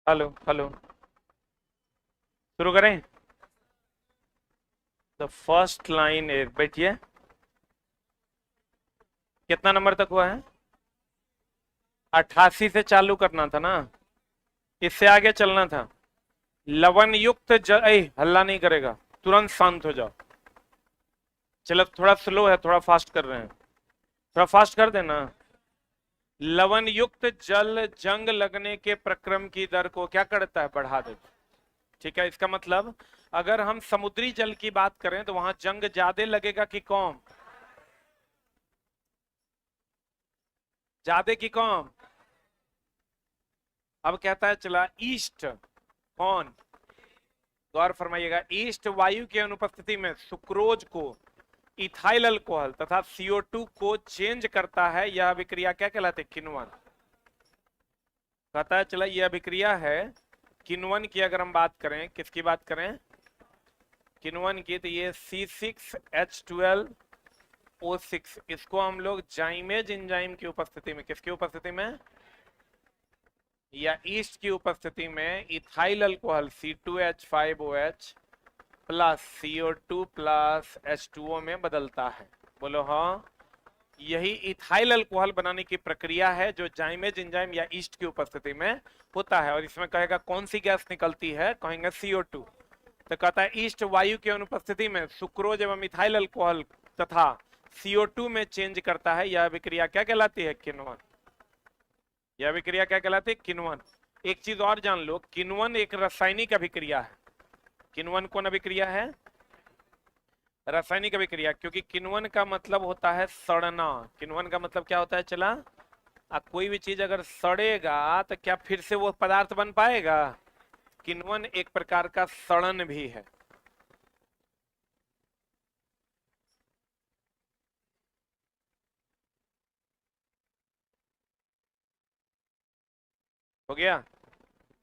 Hello hello. शुरू करें। The first line is, बैठिए। कितना नंबर तक हुआ है? 88 से चालू करना था ना, इससे आगे चलना था। लवण युक्त हल्ला नहीं करेगा, तुरंत शांत हो जाओ। चलो थोड़ा स्लो है, थोड़ा फास्ट कर रहे हैं, थोड़ा फास्ट कर देना। लवण युक्त जल जंग लगने के प्रक्रम की दर को क्या करता है? बढ़ा देता। ठीक है, इसका मतलब अगर हम समुद्री जल की बात करें तो वहां जंग ज्यादा लगेगा कि कम? ज्यादा कि कम? अब कहता है चला ईस्ट। कौन? गौर फरमाइएगा, ईस्ट वायु की अनुपस्थिति में सुक्रोज को इथाइल अल्कोहल तथा CO2 को चेंज करता है। यह अभिक्रिया क्या कहलाती है? किण्वन। कहता है चला यह अभिक्रिया है किण्वन की। अगर हम बात करें, किसकी बात करें? किण्वन की, तो ये C6H12O6, इसको हम लोग जाइमेज एंजाइम की उपस्थिति में, किसकी उपस्थिति में? या ईस्ट की उपस्थिति में ethyl alcohol C2H5OH plus CO2 plus H2O में बदलता है। बोलो हाँ। यही इथाइल अल्कोहल बनाने की प्रक्रिया है जो जाइमेज एंजाइम या ईस्ट की उपस्थिति में होता है। और इसमें कहेगा कौन सी गैस निकलती है? कहेंगे CO2। तो कहता है ईस्ट वायु की अनुपस्थिति में सुक्रोज एवं इथाइल अल्कोहल तथा CO2 में चेंज करता है। यह अभिक्रिया क्या कहलाती है? किण्वन। यह अभिक्रिया क्या कहलाती है? किण्वन। एक चीज और जान लो, किण्वन एक रासायनिक अभिक्रिया है। किण्वन कौन अभिक्रिया है? रासायनिक अभिक्रिया, क्योंकि किण्वन का मतलब होता है सड़ना। किण्वन का मतलब क्या होता है? चला कोई भी चीज अगर सड़ेगा तो क्या फिर से वो पदार्थ बन पाएगा? किण्वन एक प्रकार का सड़न भी है। हो गया?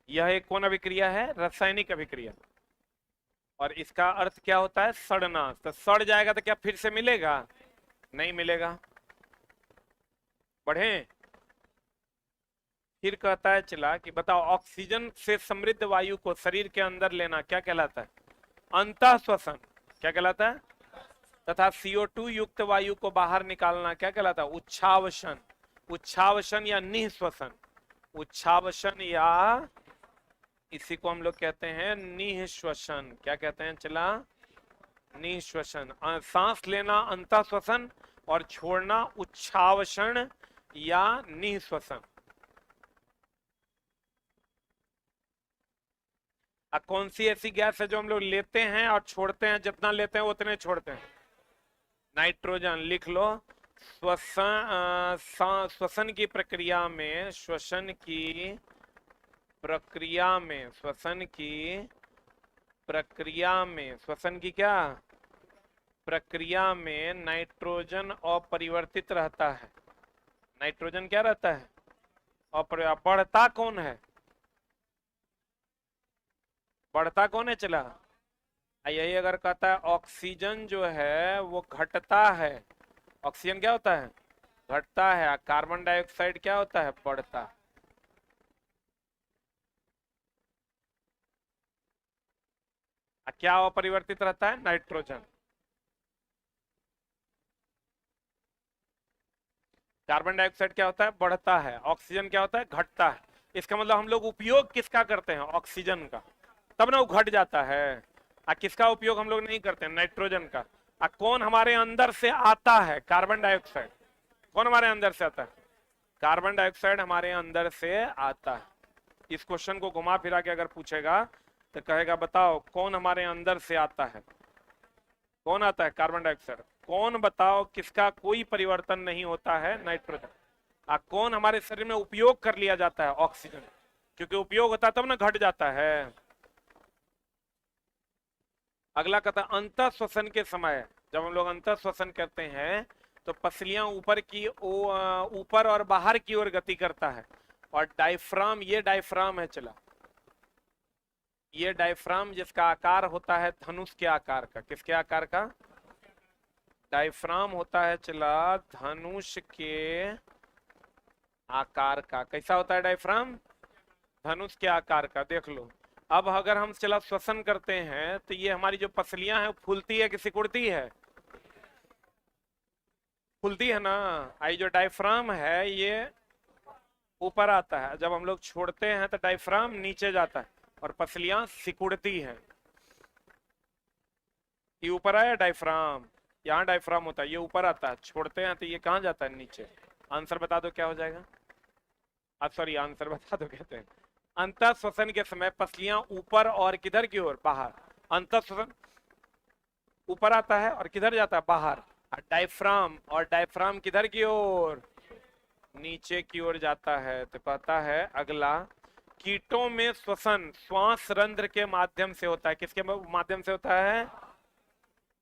यह एक कौन अभिक्रिया है? रासायनिक अभिक्रिया। और इसका अर्थ क्या होता है? सड़ना। तो सड़ जाएगा तो क्या फिर से मिलेगा? नहीं मिलेगा। बढ़े। फिर कहता है चला कि बताओ, ऑक्सीजन से समृद्ध वायु को शरीर के अंदर लेना क्या कहलाता है? अंतः श्वसन। क्या कहलाता है? तथा CO2 युक्त वायु को बाहर निकालना क्या कहलाता है? उच्छावसन। उच्छावसन या निःश्वसन। उच्छावसन या इसी को हम लोग कहते हैं निःश्वसन। क्या कहते हैं चला? निःश्वसन। सांस लेना अंतः श्वसन और छोड़ना उच्छावसन या निःश्वसन। कौन सी ऐसी गैस है जो हम लोग लेते हैं और छोड़ते हैं? जितना लेते हैं उतने छोड़ते हैं। नाइट्रोजन। लिख लो। श्वसन की प्रक्रिया में, श्वसन की प्रक्रिया में, श्वसन की प्रक्रिया में, श्वसन की क्या प्रक्रिया में नाइट्रोजन अपरिवर्तित रहता है। नाइट्रोजन क्या रहता है? बढ़ता कौन है? बढ़ता कौन है चला? यही अगर कहता है ऑक्सीजन जो है वो घटता है। ऑक्सीजन क्या होता है? घटता है। कार्बन डाइऑक्साइड क्या होता है? बढ़ता है। क्या अपरिवर्तित रहता है? नाइट्रोजन। कार्बन डाइऑक्साइड क्या होता है? बढ़ता है। ऑक्सीजन क्या होता है? घटता है। इसका मतलब हम लोग उपयोग किसका करते हैं? ऑक्सीजन का। तब ना वो घट जाता है। किसका उपयोग हम लोग नहीं करते? नाइट्रोजन का। कौन हमारे अंदर से आता है? Carbon dioxide. कौन हमारे अंदर से आता है? कार्बन डाइऑक्साइड हमारे अंदर से आता है। इस क्वेश्चन को घुमा फिरा के अगर पूछेगा तो कहेगा बताओ कौन हमारे अंदर से आता है? कौन आता है? Carbon dioxide. कौन बताओ किसका कोई परिवर्तन नहीं होता है? नाइट्रोजन। कौन हमारे शरीर में उपयोग कर लिया जाता है? ऑक्सीजन। क्योंकि उपयोग होता है तब ना घट जाता है। अगला कहता है अंतः श्वसन के समय, जब हम लोग अंतः श्वसन करते हैं तो पसलियां ऊपर और बाहर की ओर गति करता है। और डायफ्राम, ये डायफ्राम है चला, ये डायफ्राम जिसका आकार होता है धनुष के आकार का। किसके आकार का? डायफ्राम होता है चला धनुष के आकार का। कैसा होता है डायफ्राम? धनुष के आकार का, देख लो। अब अगर हम चला श्वसन करते हैं तो ये हमारी जो पसलियां हैं फूलती है कि सिकुड़ती है? फूलती है ना। आई जो डायफ्राम है ये ऊपर आता है, जब हम लोग छोड़ते हैं तो डायफ्राम नीचे जाता है और पसलियां सिकुड़ती हैं। ये ऊपर आया डायफ्राम, यहाँ डायफ्राम होता है, ये ऊपर आता है, छोड़ते हैं तो ये कहाँ जाता है? नीचे। आंसर बता दो क्या हो जाएगा? सॉरी, आंसर बता दो, कहते हैं अंतः श्वसन के समय पसलियां ऊपर और किधर की ओर? बाहर। अंतः श्वसन ऊपर आता है और किधर जाता है? बाहर। डायफ्राम, और डायफ्राम किधर की ओर? नीचे की ओर जाता है। तो कहता है अगला, कीटों में श्वसन श्वास रंध्र के माध्यम से होता है। किसके माध्यम से होता है?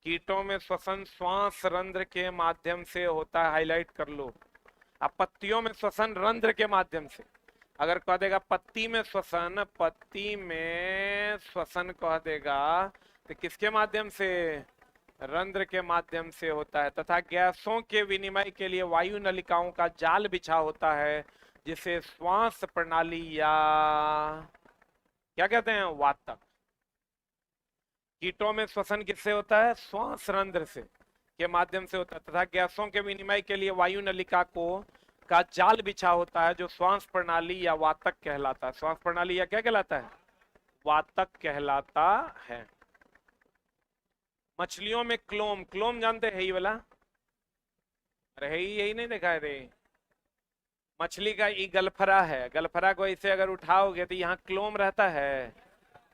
कीटों में श्वसन श्वास रंध्र के माध्यम से होता है। हाईलाइट कर लो। अब पत्तियों में श्वसन रंध्र के माध्यम से। अगर कह देगा पत्ती में श्वसन, पत्ती में श्वसन कह देगा तो किसके माध्यम से? रंध्र के माध्यम से होता है। तथा गैसों के विनिमय के लिए वायु नलिकाओं का जाल बिछा होता है, जिसे श्वास प्रणाली या क्या कहते हैं? वातक। कीटों में श्वसन किससे होता है? श्वास रंध्र से के माध्यम से होता है। तथा गैसों के विनिमय के लिए वायु नलिका को का जाल बिछा होता है, जो श्वास प्रणाली या वातक कहलाता है। श्वास प्रणाली या क्या कहलाता है? वातक कहलाता है। मछलियों में क्लोम, क्लोम जानते हैं? ये वाला, अरे यही नहीं देखा है रे? मछली का ये गलफरा है, गलफरा को इसे अगर उठाओगे तो यहाँ क्लोम रहता है।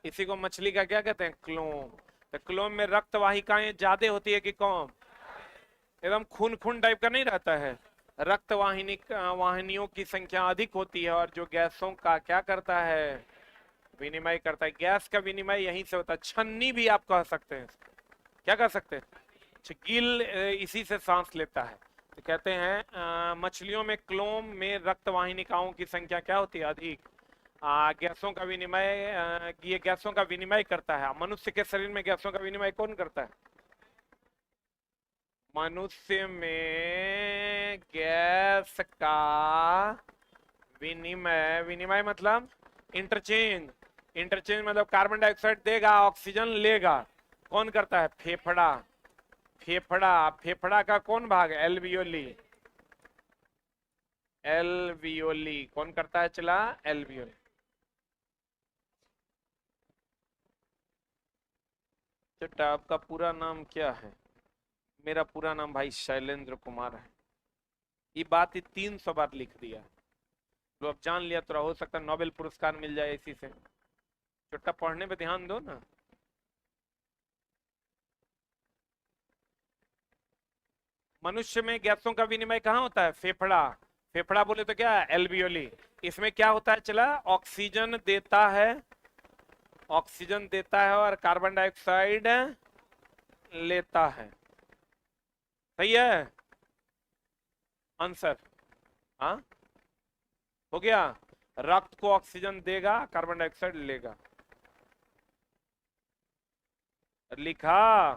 इसी को मछली का क्या कहते हैं? क्लोम। तो क्लोम में रक्त वाहिकाएं ज्यादा होती है कि कम? एकदम खून खून टाइप का नहीं रहता है। रक्त वाहिनियों की संख्या अधिक होती है, और जो गैसों का क्या करता है? विनिमय करता है। गैस का विनिमय यहीं से होता है। छन्नी भी आप कह सकते हैं। क्या कह सकते हैं? गिल इसी से सांस लेता है। तो कहते हैं मछलियों में क्लोम में रक्त वाहिनिकाओं की संख्या क्या होती है? अधिक। गैसों का विनिमय, ये गैसों का विनिमय करता है। मनुष्य के शरीर में गैसों का विनिमय कौन करता है? मनुष्य में गैस का विनिमय, विनिमय मतलब इंटरचेंज। इंटरचेंज मतलब कार्बन डाइऑक्साइड देगा, ऑक्सीजन लेगा। कौन करता है? फेफड़ा। फेफड़ा, फेफड़ा का कौन भाग? एल्वियोली। एल्वियोली कौन करता है? चला एल्वियोली। बेटा आपका पूरा नाम क्या है? मेरा पूरा नाम भाई शैलेंद्र कुमार है। ये बात ही 300 बार लिख दिया, तो अब जान लिया तो हो सकता है नोबेल पुरस्कार मिल जाए इसी से। छोटा पढ़ने पे ध्यान दो ना। मनुष्य में गैसों का विनिमय कहाँ होता है? फेफड़ा। फेफड़ा बोले तो क्या है? एल्वियोली। इसमें क्या होता है? चला ऑक्सीजन देता है, ऑक्सीजन देता है और कार्बन डाइऑक्साइड लेता है। सही है आंसर? हाँ हो गया। रक्त को ऑक्सीजन देगा, कार्बन डाइऑक्साइड लेगा। लिखा?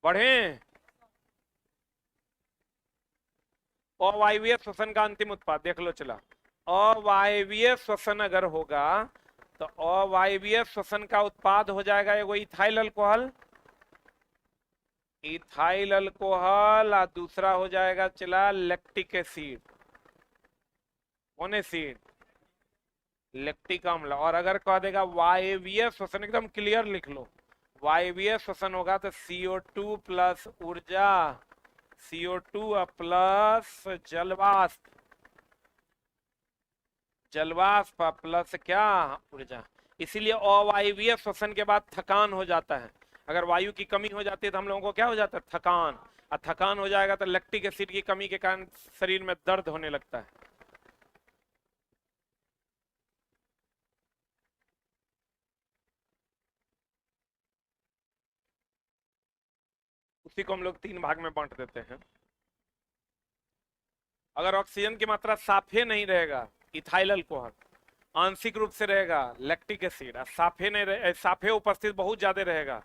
बढ़े। अवायवीय श्वसन का अंतिम उत्पाद देख लो। चला अवायवीय श्वसन अगर होगा तो अवायवीय श्वसन का उत्पाद हो जाएगा एगो इथाइल अल्कोहल, इथाइल अल्कोहल, और दूसरा हो जाएगा चला लैक्टिक एसिड। कौन एसिड? लैक्टिक अम्ल। और अगर कह देगा वायवीय श्वसन, एकदम क्लियर लिख लो, वायवीय श्वसन होगा तो CO2 प्लस ऊर्जा, CO2 प्लस जलवाष्प, जलवाष्प प्लस क्या? ऊर्जा। इसीलिए अवायवीय श्वसन के बाद थकान हो जाता है। अगर वायु की कमी हो जाती है तो हम लोगों को क्या हो जाता है? थकान। और थकान हो जाएगा तो लैक्टिक एसिड की कमी के कारण शरीर में दर्द होने लगता है। उसी को हम लोग 3 भाग में बांट देते हैं। अगर ऑक्सीजन की मात्रा साफे नहीं रहेगा, इथाइल अल्कोहल आंशिक रूप से रहेगा लैक्टिक एसिड, साफे नहीं रहे, साफे उपस्थित बहुत ज्यादा रहेगा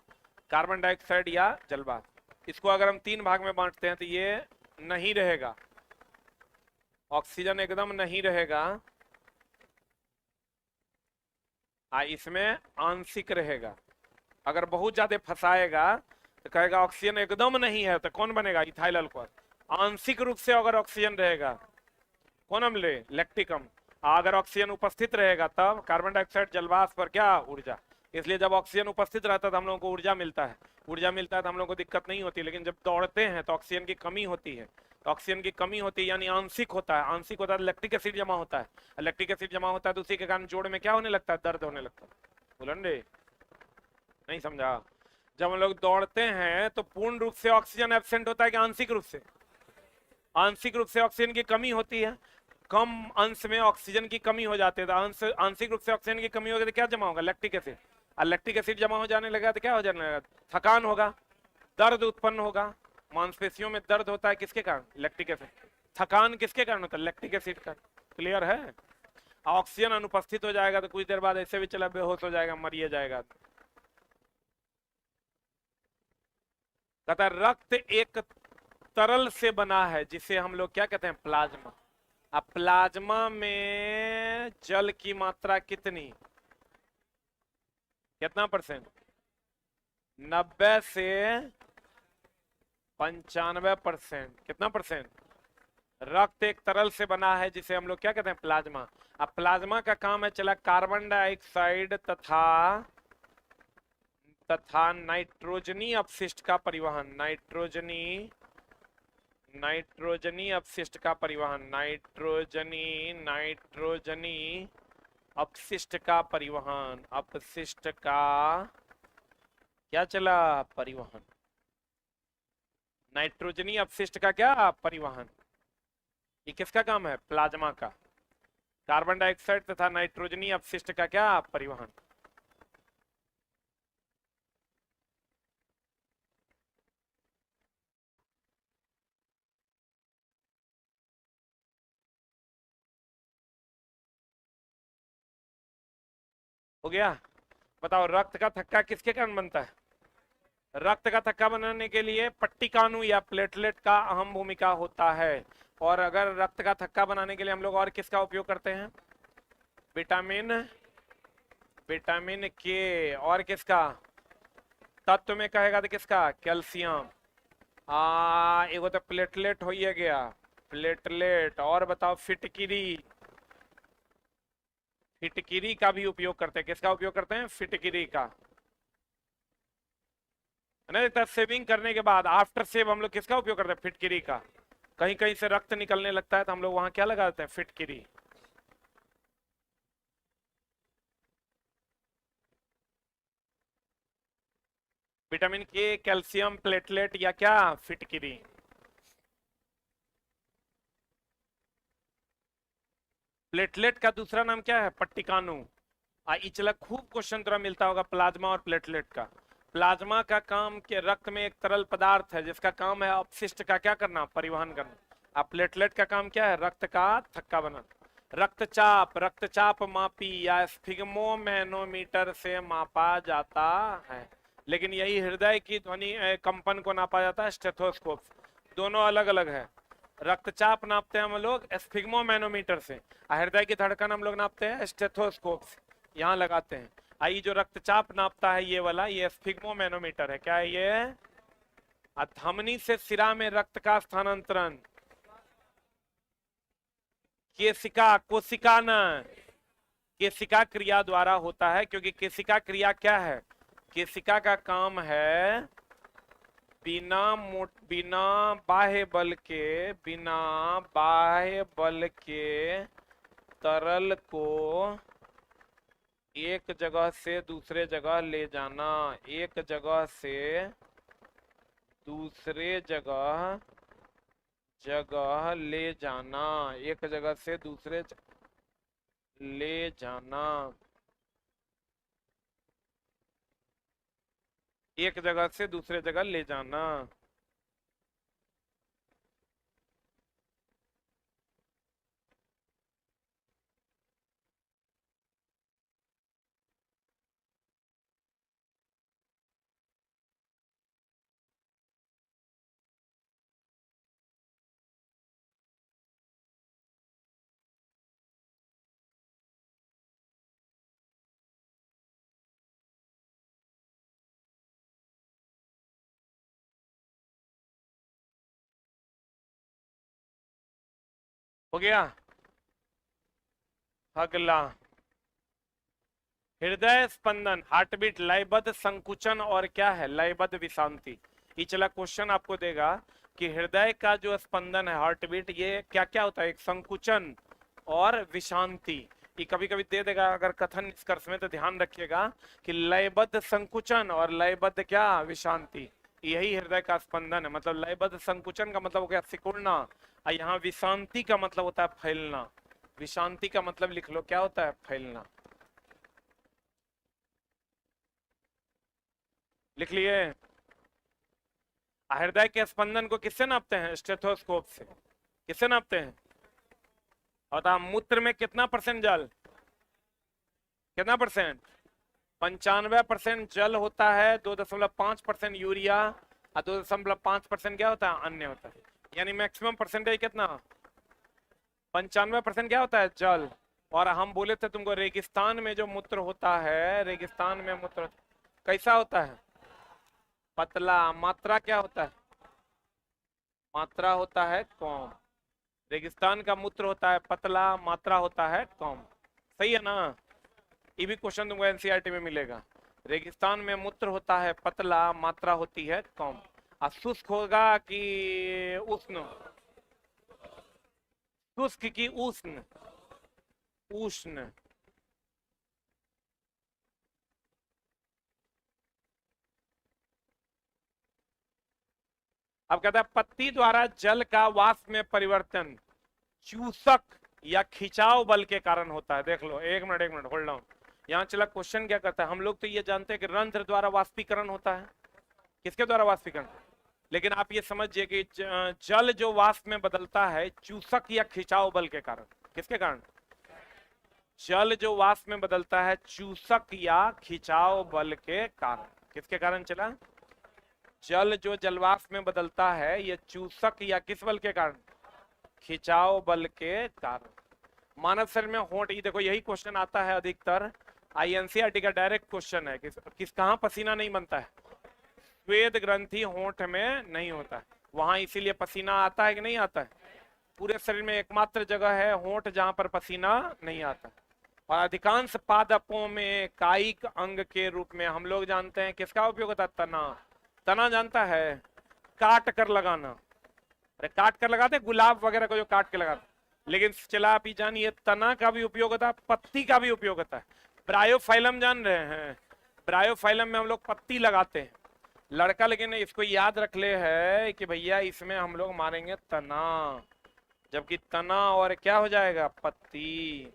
कार्बन डाइऑक्साइड या जलवाष्प। इसको अगर हम 3 भाग में बांटते हैं तो ये नहीं रहेगा, ऑक्सीजन एकदम नहीं रहेगा, इसमें आंशिक रहेगा। अगर बहुत ज्यादा फंसाएगा तो कहेगा ऑक्सीजन एकदम नहीं है, तो कौन बनेगा? Ethyl alcohol. आंशिक रूप से अगर ऑक्सीजन रहेगा, कौन अम्ल? लैक्टिक अम्ल। अगर ऑक्सीजन उपस्थित रहेगा तब कार्बन डाइऑक्साइड जलवाष्प पर क्या? ऊर्जा। इसलिए जब ऑक्सीजन उपस्थित रहता है तो हम लोगों को ऊर्जा मिलता है। ऊर्जा मिलता है तो हम लोगों को दिक्कत नहीं होती। लेकिन जब दौड़ते हैं तो ऑक्सीजन की कमी होती है। तो ऑक्सीजन की कमी होती है यानी आंशिक होता है। आंशिक होता है तो लैक्टिक एसिड जमा होता है। लैक्टिक एसिड जमा होता है तो उसी के कारण जोड़ में क्या होने लगता है? दर्द होने लगता है। बोलन रे, नहीं समझा? जब हम लोग दौड़ते हैं तो पूर्ण रूप से ऑक्सीजन एब्सेंट होता है कि आंशिक रूप से? आंशिक रूप से ऑक्सीजन की कमी होती है। कम अंश में ऑक्सीजन की कमी हो जाती है तो आंशिक रूप से ऑक्सीजन की कमी होगी तो क्या जमा होगा? Lactic acid. और लैक्टिक एसिड जमा हो जाने लगा तो क्या हो जाने लगा? थकान होगा, दर्द उत्पन्न होगा। मांसपेशियों में दर्द होता है किसके कारण? Lactic acid. थकान किसके कारण होता है? लैक्टिक एसिड का। क्लियर है? ऑक्सीजन अनुपस्थित हो जाएगा तो कुछ देर बाद ऐसे भी चला बेहोश हो जाएगा, मरिए जाएगा। कहता है रक्त एक तरल से बना है जिसे हम लोग क्या कहते हैं? प्लाज्मा। अब प्लाज्मा में जल की मात्रा कितनी? कितना परसेंट? 90 से 95%। कितना परसेंट? रक्त एक तरल से बना है जिसे हम लोग क्या कहते हैं? प्लाज्मा। अब प्लाज्मा का काम है चला कार्बन डाइऑक्साइड तथा नाइट्रोजनी अपशिष्ट का परिवहन। नाइट्रोजनी अपशिष्ट का परिवहन। नाइट्रोजनी अपशिष्ट का परिवहन। अपशिष्ट का क्या चला? परिवहन। नाइट्रोजनी अपशिष्ट का क्या? परिवहन। ये किसका काम है? प्लाज्मा का। कार्बन डाइऑक्साइड तथा नाइट्रोजनी अपशिष्ट का क्या? परिवहन। हो गया? बताओ रक्त का थक्का किसके कारण बनता है? रक्त का थक्का बनाने के लिए पट्टिकाणु या प्लेटलेट का अहम भूमिका होता है। और अगर रक्त का थक्का बनाने के लिए हम लोग और किसका उपयोग करते हैं? विटामिन विटामिन के। और किसका? तत्व में कहेगा तो किसका? कैल्शियम। एगो तो प्लेटलेट हो ही गया। प्लेटलेट। और बताओ फिटकिरी। फिटकिरी का भी उपयोग करते हैं। किसका उपयोग करते हैं? फिटकिरी का। नहीं, सेविंग करने के बाद आफ्टर सेव हम लोग किसका उपयोग करते हैं? फिटकिरी का। कहीं कहीं से रक्त निकलने लगता है तो हम लोग वहां क्या लगा देते हैं? फिटकिरी। विटामिन के, कैल्शियम, प्लेटलेट या क्या? फिटकिरी। प्लेटलेट का दूसरा नाम क्या है? पट्टिकाणु। इचला खूब क्वेश्चन तरह मिलता होगा प्लाज्मा और प्लेटलेट का। प्लाज्मा का काम के रक्त में एक तरल पदार्थ है जिसका काम है अपशिष्ट का क्या करना? परिवहन करना। अब प्लेटलेट का काम क्या है? रक्त का थक्का बनाना। रक्तचाप। रक्तचाप मापी या स्फिग्मोमेनोमीटर से मापा जाता है। लेकिन यही हृदय की ध्वनि कंपन को नापा जाता है स्टेथोस्कोप। दोनों अलग अलग है। रक्तचाप नापते हैं हम लोग स्फिग्मोमेनोमीटर से। हृदय की धड़कन हम लोग नापते हैं स्टेथोस्कोप से। यहाँ लगाते हैं। आई जो रक्तचाप नापता है ये वाला, ये स्फिग्मोमेनोमीटर है। क्या है ये? धमनी से सिरा में रक्त का स्थानांतरण केशिका, कोशिका न, केशिका क्रिया द्वारा होता है। क्योंकि केशिका क्रिया क्या है? केशिका का काम है बिना बाह्य बल के तरल को एक जगह से दूसरे जगह ले जाना। एक जगह से दूसरे जगह ले जाना। एक जगह से दूसरे ले जाना। एक जगह से दूसरे जगह ले जाना। हो गया। अगला, हृदय स्पंदन, हार्टबीट, लयबद्ध संकुचन और क्या है, लयबद्ध विश्रांति। ये चला क्वेश्चन आपको देगा कि हृदय का जो स्पंदन है, हार्टबीट, ये क्या क्या होता है, एक संकुचन और विश्रांति। ये कभी कभी दे देगा अगर कथन निष्कर्ष में, तो ध्यान रखिएगा कि लयबद्ध संकुचन और लयबद्ध क्या, विश्रांति, यही हृदय का स्पंदन है। मतलब लयबद्ध संकुचन का मतलब हो गया सिकुड़ना, और यहाँ विश्रांति का मतलब होता है फैलना। विश्रांति का मतलब लिख लो, क्या होता है, फैलना। लिख लिए। हृदय के स्पंदन को किससे नापते हैं, स्टेथोस्कोप से। किससे नापते हैं, और मूत्र में कितना परसेंट जल, कितना परसेंट, 95% जल होता है, 2.5% यूरिया, और 2.5% क्या होता है, अन्य होता है। यानी मैक्सिमम परसेंटेज कितना, 95% क्या होता है, जल। और हम बोले थे तुमको, रेगिस्तान में जो मूत्र होता है, रेगिस्तान में मूत्र कैसा होता है, पतला। मात्रा क्या होता है, मात्रा होता है कम। रेगिस्तान का मूत्र होता है पतला, मात्रा होता है कम। सही है ना। ये भी क्वेश्चन तुमको एनसीईआरटी में मिलेगा। रेगिस्तान में मूत्र होता है पतला, मात्रा होती है कम। और शुष्क होगा कि उष्ण, शुष्क की उष्ण, उष्ण। अब कहता है पत्ती द्वारा जल का वाष्प में परिवर्तन चूसक या खिंचाव बल के कारण होता है। देख लो, एक मिनट होल्ड डाउन। यहाँ चला क्वेश्चन क्या करता है, हम लोग तो ये जानते हैं कि रंध्र द्वारा वाष्पीकरण होता है। किसके द्वारा वाष्पीकरण, लेकिन आप ये समझिए कि जल जो वाष्प में बदलता है चूसक या खिंचाव बल के कारण। किसके कारण, जल जो वाष्प में बदलता है चूसक या खिंचाव बल के कारण। किसके कारण चला, जल जो जलवाष्प में बदलता है ये चूसक या किस बल के कारण, खिंचाव बल के कारण। मानव शरीर में होंठ, ये देखो यही क्वेश्चन आता है अधिकतर, आईएनसीईआरटी का डायरेक्ट क्वेश्चन है। किस कहां पसीना नहीं बनता है, श्वेत ग्रंथि होंठ में नहीं होता है वहां, इसीलिए पसीना आता है कि नहीं आता है। पूरे शरीर में एकमात्र जगह है होंठ जहां पर पसीना नहीं आता। और अधिकांश पादपों में कायिक अंग के रूप में हम लोग जानते हैं किसका उपयोग होता है, तना। तना जानता है, काट कर लगाना। अरे काट कर लगाते गुलाब वगैरह को जो काट के लगाते, लेकिन चला आप ही जानिए तना का भी उपयोग होता है, पत्ती का भी उपयोग होता है। ब्रायोफाइलम जान रहे हैं, ब्रायोफाइलम में हम लोग पत्ती लगाते हैं लड़का, लेकिन इसको याद रख ले है कि भैया इसमें हम लोग मारेंगे तना, जबकि तना और क्या हो जाएगा, पत्ती।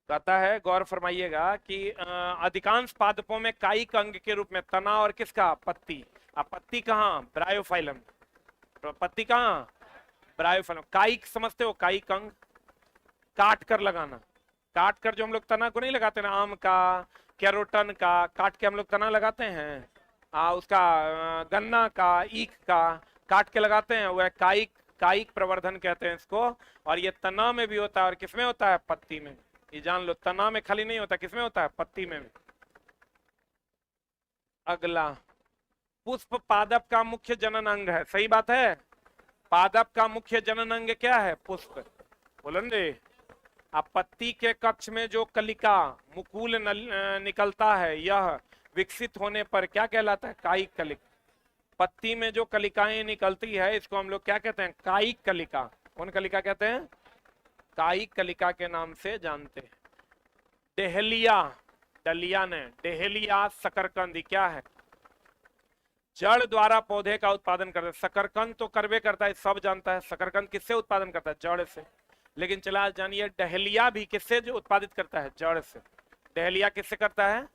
कहता है गौर फरमाइएगा कि अधिकांश पादपों में कायिक अंग के रूप में तना और किसका, पत्ती। अब पत्ती कहाँ, ब्रायोफाइलम। पत्ती कहाँ, ब्रायोफाइलम। कायिक समझते हो, कायिक अंग, काट कर लगाना। काट कर जो हम लोग तना को नहीं लगाते ना, आम का, कैरोटन का काट के हम लोग तना लगाते हैं, उसका गन्ना का, ईख का काट के लगाते हैं, वह कायिक, कायिक प्रवर्धन कहते हैं इसको। और ये तना में भी होता है, और किसमें होता है, पत्ती में। ये जान लो, तना में खाली नहीं होता, किसमें होता है, पत्ती में। अगला, पुष्प पादप का मुख्य जनन अंग है। सही बात है, पादप का मुख्य जनन अंग क्या है, पुष्प। बोलेंगे अब पत्ती के कक्ष में जो कलिका मुकुल निकलता है, यह विकसित होने पर क्या कहलाता है, कायिक कलिका। पत्ती में जो कलिकाएं निकलती है इसको हम लोग क्या कहते हैं, कायिक कलिका। कौन कलिका कहते हैं, कायिक कलिका के नाम से जानते हैं। डेहलिया, डलिया ने, डेहलिया शकरकंद क्या है, जड़ द्वारा पौधे का उत्पादन करता है। शकरकंद तो करवे करता है, सब जानता है। शकरकंद किससे उत्पादन करता है, जड़ से। लेकिन चला जानिए डहलिया भी किससे जो उत्पादित करता है, जड़ से। डहलिया किससे करता है,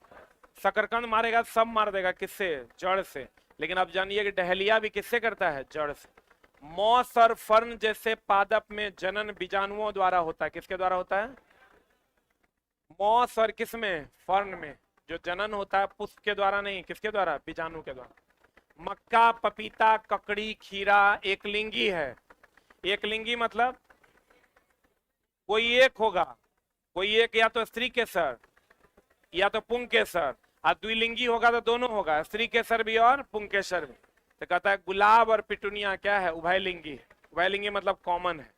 शकरकंद मारेगा सब मार देगा, किससे, जड़ से। लेकिन अब जानिए कि डहलिया भी किससे करता है, जड़ से। मॉस और फर्न जैसे पादप में जनन बीजाणुओं द्वारा होता है। किसके द्वारा होता है, मॉस और किसमें, फर्न में जो जनन होता है पुष्प के द्वारा नहीं, किसके द्वारा, बीजाणु के द्वारा। मक्का, पपीता, ककड़ी, खीरा एकलिंगी है। एकलिंगी मतलब कोई एक होगा, कोई एक या तो स्त्री केसर या तो पुंकेसर, और द्विलिंगी होगा तो दोनों होगा, स्त्री केसर भी और पुंकेसर भी। तो कहता है गुलाब और पिटूनिया क्या है, उभयलिंगी है। उभयलिंगी मतलब कॉमन है।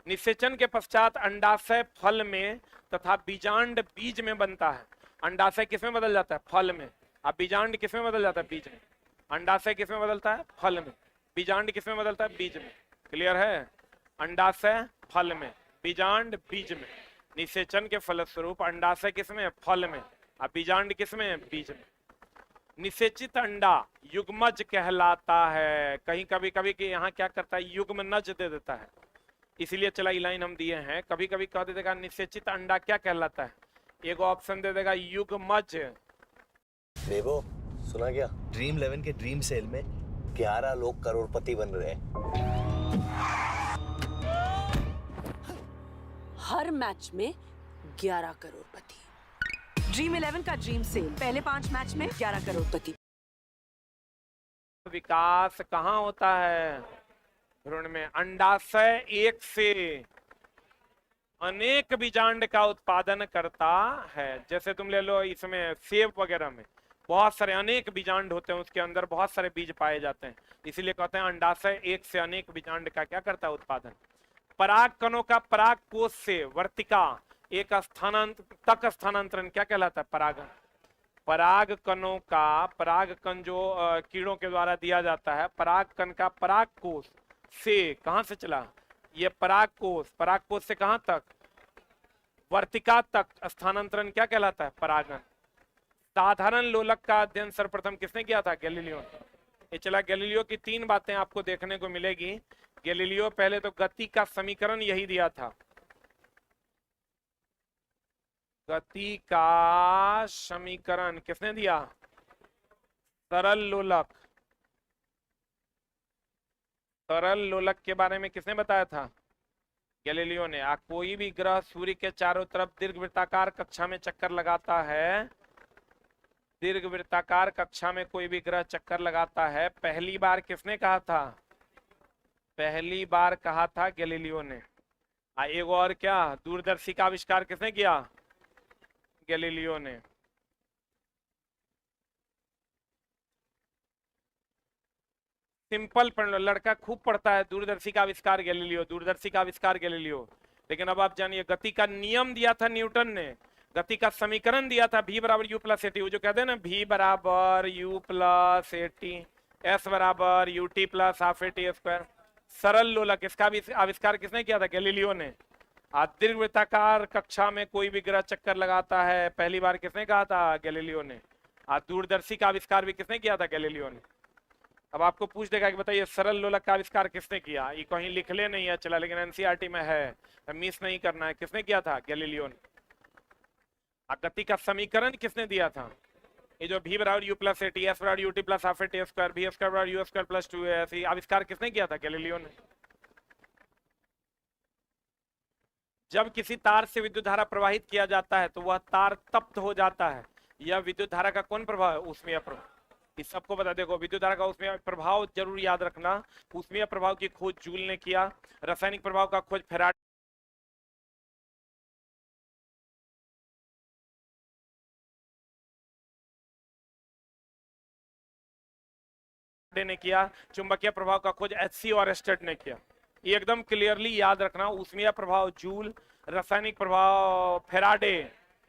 निषेचन के पश्चात अंडाशय फल में तथा बीजांड बीज में बनता है। अंडाशय किसमें बदल जाता है, फल में। अब बीजांड किसमें बदल जाता है, बीज में। अंडाशय किसमें बदलता है, फल में। बीजांड किसमें बदलता है, बीज में। क्लियर है, अंडाशय फल में, बीजांड बीज में। निषेचन के फलस्वरूप अंडाशय किसमें, फल में, और बीजांड किसमें, बीज में। निषेचित अंडा युग्मज कहलाता है। कहीं कभी कभी कि यहाँ क्या करता है, युग्मनज दे देता है, इसीलिए चला ये लाइन हम दिए हैं। कभी कभी कह देगा निषेचित अंडा क्या कहलाता है, एक ऑप्शन दे देगा युग्मज। देवो सुना क्या, ड्रीम 11 के ड्रीम सेल में 11 लोग करोड़पति बन रहे हैं। हर मैच में 11 करोड़पति। ड्रीम 11 का ड्रीम सेल, पहले 5 मैच में 11 करोड़पति। विकास कहाँ होता है, भ्रूण में। अंडाशय एक से अनेक बीजांड का उत्पादन करता है। जैसे तुम ले लो, इसमें सेब वगैरह में बहुत सारे अनेक बीजांड होते हैं, उसके अंदर बहुत सारे बीज पाए जाते हैं, इसीलिए कहते हैं अंडाशय एक से अनेक बीजांड का क्या करता है, उत्पादन। पराग कणों का पराग कोष से वर्तिका एक तक स्थानांतरण क्या कहलाता है, परागन। पराग कणों का, पराग कण जो कीड़ों के द्वारा दिया जाता है, पराग कण का पराग कोष से कहां से चला, ये पराग कोष से कहां तक, वर्तिका तक स्थानांतरण क्या कहलाता है, परागन। साधारण लोलक का अध्ययन सर्वप्रथम किसने किया था, गैलीलियो। ये चला गैलीलियो की 3 बातें आपको देखने को मिलेगी। गैलीलियो पहले तो गति का समीकरण यही दिया था, गति का समीकरण किसने दिया, सरल लोलक। सरल लोलक के बारे में किसने बताया था, गैलीलियो ने। कोई भी ग्रह सूर्य के चारों तरफ दीर्घवृत्ताकार कक्षा में चक्कर लगाता है, दीर्घवृत्ताकार कक्षा में कोई भी ग्रह चक्कर लगाता है, पहली बार किसने कहा था, पहली बार कहा था गैलीलियो ने। एक और क्या, दूरदर्शी का आविष्कार किसने किया, गैलीलियो ने। सिंपल पढ़ लो, लड़का खूब पढ़ता है। दूरदर्शी का आविष्कार गैलीलियो, दूरदर्शी का आविष्कार गैलीलियो। लेकिन अब आप जानिए, गति का नियम दिया था न्यूटन ने, गति का समीकरण दिया था v बराबर u प्लस एटी। जो कहते हैं ना, v बराबर u प्लस एटी, s बराबर ut plus half eighty square. सरल लोलक, इसका भी आविष्कार किसने किया था, गैलीलियो ने। दीर्घवृत्ताकार कक्षा में कोई भी ग्रह चक्कर लगाता है, पहली बार किसने कहा था, गैलीलियो ने। दूरदर्शी का आविष्कार भी किसने किया था, गैलीलियो ने। अब आपको पूछ देगा कि बताइए सरल लोलक का आविष्कार किसने किया, ये कहीं लिखले नहीं है चला, लेकिन एनसीईआरटी में है, तो मिस नहीं करना है। किसने किया था, गैलीलियो ने। गति का समीकरण किसने दिया था, ये जो v बराबर u प्लस एटी, s बराबर ut plus half eighty square, v square बराबर u स्क्वायर प्लस 2s, आविष्कार किसने किया था, गैलीलियो ने। जब किसी तार से विद्युत धारा प्रवाहित किया जाता है तो वह तार तप्त हो जाता है। यह विद्युत धारा का कौन प्रभाव है, ऊष्मीय प्रभाव। इस सबको बता, देखो विद्युत धारा का ऊष्मीय प्रभाव जरूर याद रखना। ऊष्मीय प्रभाव की खोज जूल ने किया, रासायनिक प्रभाव का खोज फेराडे ने किया, चुंबकीय प्रभाव का खोज एचसी और एस्टेड ने किया। ये एकदम क्लियरली याद रखना, ऊष्मीय प्रभाव जूल, रासायनिक प्रभाव फेराडे,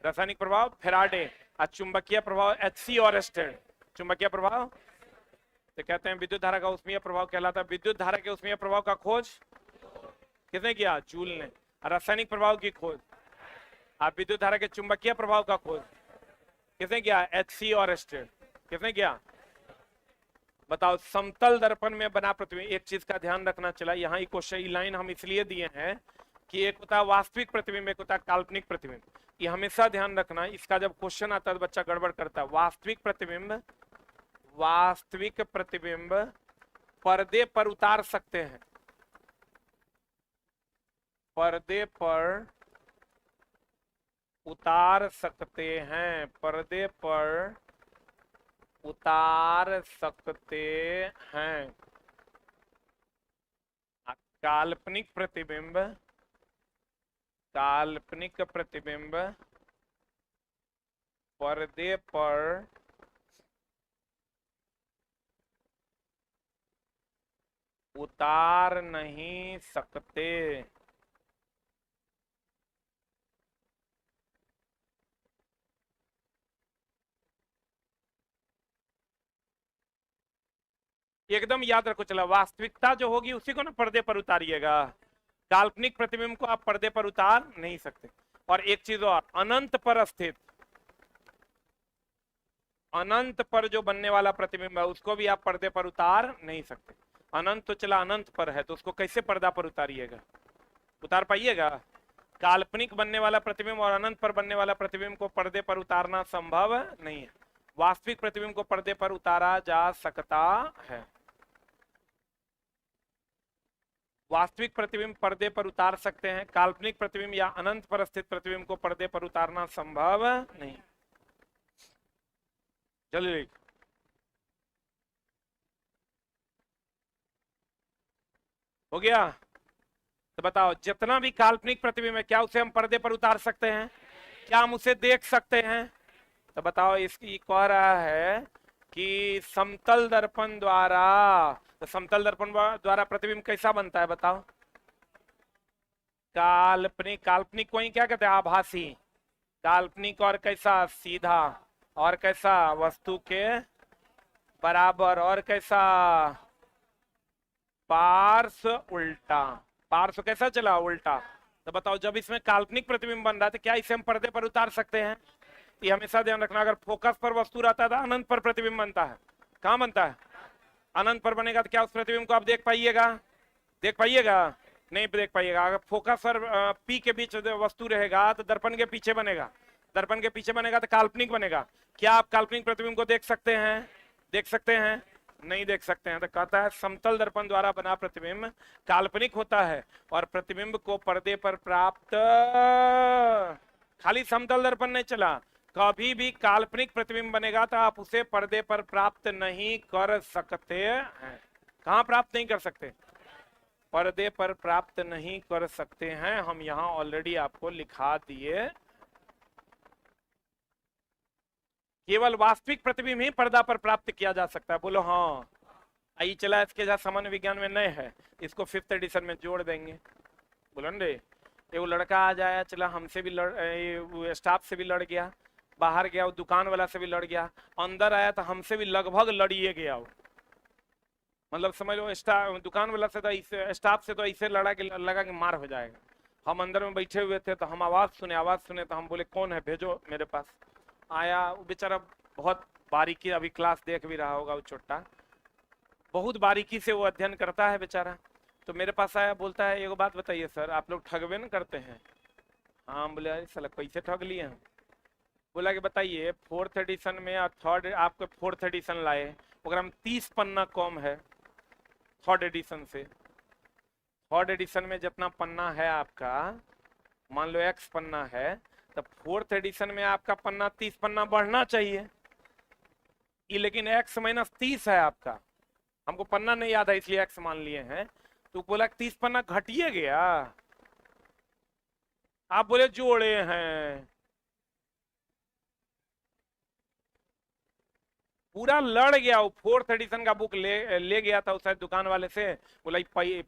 रासायनिक प्रभाव फेराडे, और चुंबकीय प्रभाव एचसी और एस्टेड। चुंबकीय प्रभाव तो कहते हैं विद्युत धारा का ऊष्मीय प्रभाव कहलाता है। विद्युत धारा के ऊष्मीय प्रभाव का खोज किसने किया, जूल ने। रासायनिक प्रभाव की खोज, आप विद्युत धारा के चुंबकीय प्रभाव का खोज किसने किया, एचसी और एस्टेड। किसने किया, बताओ। समतल दर्पण में बना प्रतिबिंब, एक चीज का ध्यान रखना चला, यहाँ क्वेश्चन लाइन हम इसलिए दिए हैं कि एक होता है वास्तविक प्रतिबिंब, एक होता है काल्पनिक प्रतिबिंब। ये हमेशा ध्यान रखना, इसका जब क्वेश्चन आता है तो बच्चा गड़बड़ करता है। वास्तविक प्रतिबिंब, वास्तविक प्रतिबिंब पर्दे पर उतार सकते हैं, पर्दे पर उतार सकते हैं, पर्दे पर उतार सकते हैं। काल्पनिक प्रतिबिंब, काल्पनिक प्रतिबिंब पर्दे पर उतार नहीं सकते। एकदम याद रखो, चला वास्तविकता जो होगी उसी को ना पर्दे पर उतारिएगा, काल्पनिक प्रतिबिंब को आप पर्दे पर उतार नहीं सकते। और एक चीज और, अनंत पर स्थित, अनंत पर जो बनने वाला प्रतिबिंब है उसको भी आप पर्दे पर उतार नहीं सकते। अनंत तो चला अनंत पर है, तो उसको कैसे पर्दा पर उतारिएगा, उतार पाइएगा? काल्पनिक बनने वाला प्रतिबिंब और अनंत पर बनने वाला प्रतिबिंब को पर्दे पर उतारना संभव नहीं है। वास्तविक प्रतिबिंब को पर्दे पर उतारा जा सकता है। वास्तविक प्रतिबिंब पर्दे पर उतार सकते हैं, काल्पनिक प्रतिबिंब या अनंत पर स्थित प्रतिबिंब को पर्दे पर उतारना संभव नहीं। चलिए, हो गया? तो बताओ, जितना भी काल्पनिक प्रतिबिंब है क्या उसे हम पर्दे पर उतार सकते हैं? क्या हम उसे देख सकते हैं? तो बताओ, इसकी कह रहा है कि समतल दर्पण द्वारा, तो समतल दर्पण द्वारा प्रतिबिंब कैसा बनता है बताओ? काल्पनिक, काल्पनिक को ही क्या कहते हैं? आभासी। काल्पनिक और कैसा? सीधा। और कैसा? वस्तु के बराबर। और कैसा? पार्श्व उल्टा। पार्श्व कैसा चला? उल्टा। तो बताओ, जब इसमें काल्पनिक प्रतिबिंब बन रहा है तो क्या इसे हम पर्दे पर उतार सकते हैं? ये हमेशा ध्यान रखना, अगर फोकस पर वस्तु रहता था अनंत पर प्रतिबिंब बनता है। कहां बनता है? अनंत पर बनेगा तो क्या उस प्रतिबिंब को आप देख पाइएगा? देख पाइएगा? नहीं देख पाइएगा। अगर फोकस और पी के बीच वस्तु रहेगा तो दर्पण के पीछे बनेगा, दर्पण के पीछे बनेगा तो काल्पनिक बनेगा। क्या आप काल्पनिक प्रतिबिंब को देख सकते हैं? देख सकते हैं? नहीं देख सकते हैं। तो कहता है समतल दर्पण द्वारा बना प्रतिबिंब काल्पनिक होता है और प्रतिबिंब को पर्दे पर प्राप्त, खाली समतल दर्पण नहीं चला, कभी भी काल्पनिक प्रतिबिंब बनेगा तो आप उसे पर्दे पर प्राप्त नहीं कर सकते हैं। कहां प्राप्त नहीं कर सकते? पर्दे पर प्राप्त नहीं कर सकते हैं। हम यहां ऑलरेडी आपको लिखा दिए। केवल वास्तविक प्रतिबिंब ही पर्दा पर प्राप्त किया जा सकता है। बोलो हाँ। आई चला, इसके जहाँ सामान्य विज्ञान में नए है, इसको 5th एडिशन में जोड़ देंगे। बोलो रे, वो लड़का आ जाए, चला हमसे भी स्टाफ से भी लड़ गया, बाहर गया वो दुकान वाला से भी लड़ गया, अंदर आया तो हमसे भी लगभग लड़िए गया वो। मतलब समझ लो, दुकान वाला से तो स्टाफ से तो ऐसे लगा कि मार हो जाएगा। हम अंदर में बैठे हुए थे तो हम आवाज सुने तो हम बोले कौन है, भेजो मेरे पास। आया वो बेचारा, बहुत बारीकी, अभी क्लास देख भी रहा होगा वो छोटा, बहुत बारीकी से वो अध्ययन करता है बेचारा। तो मेरे पास आया, बोलता है एगो बात बताइए सर, आप लोग ठगबे न करते हैं? हाँ। बोले अरे साला कैसे ठग लिए हम? बोला कि बताइए 4th एडिशन में और 3rd, आपको 4th एडिशन लाए, ओकरा में 30 पन्ना कम है 3rd एडिशन से। 3rd एडिशन में जितना पन्ना है आपका, मान लो X पन्ना है, तो 4th एडिशन में आपका पन्ना 30 पन्ना बढ़ना चाहिए। ये लेकिन X - 30 है आपका, हमको पन्ना नहीं याद है इसलिए X मान लिए हैं। तो बोला 30 पन्ना घटिए गया। आप बोले जोड़े हैं। पूरा लड़ गया वो। 4th एडिशन का बुक ले गया था उस दुकान वाले से, बोला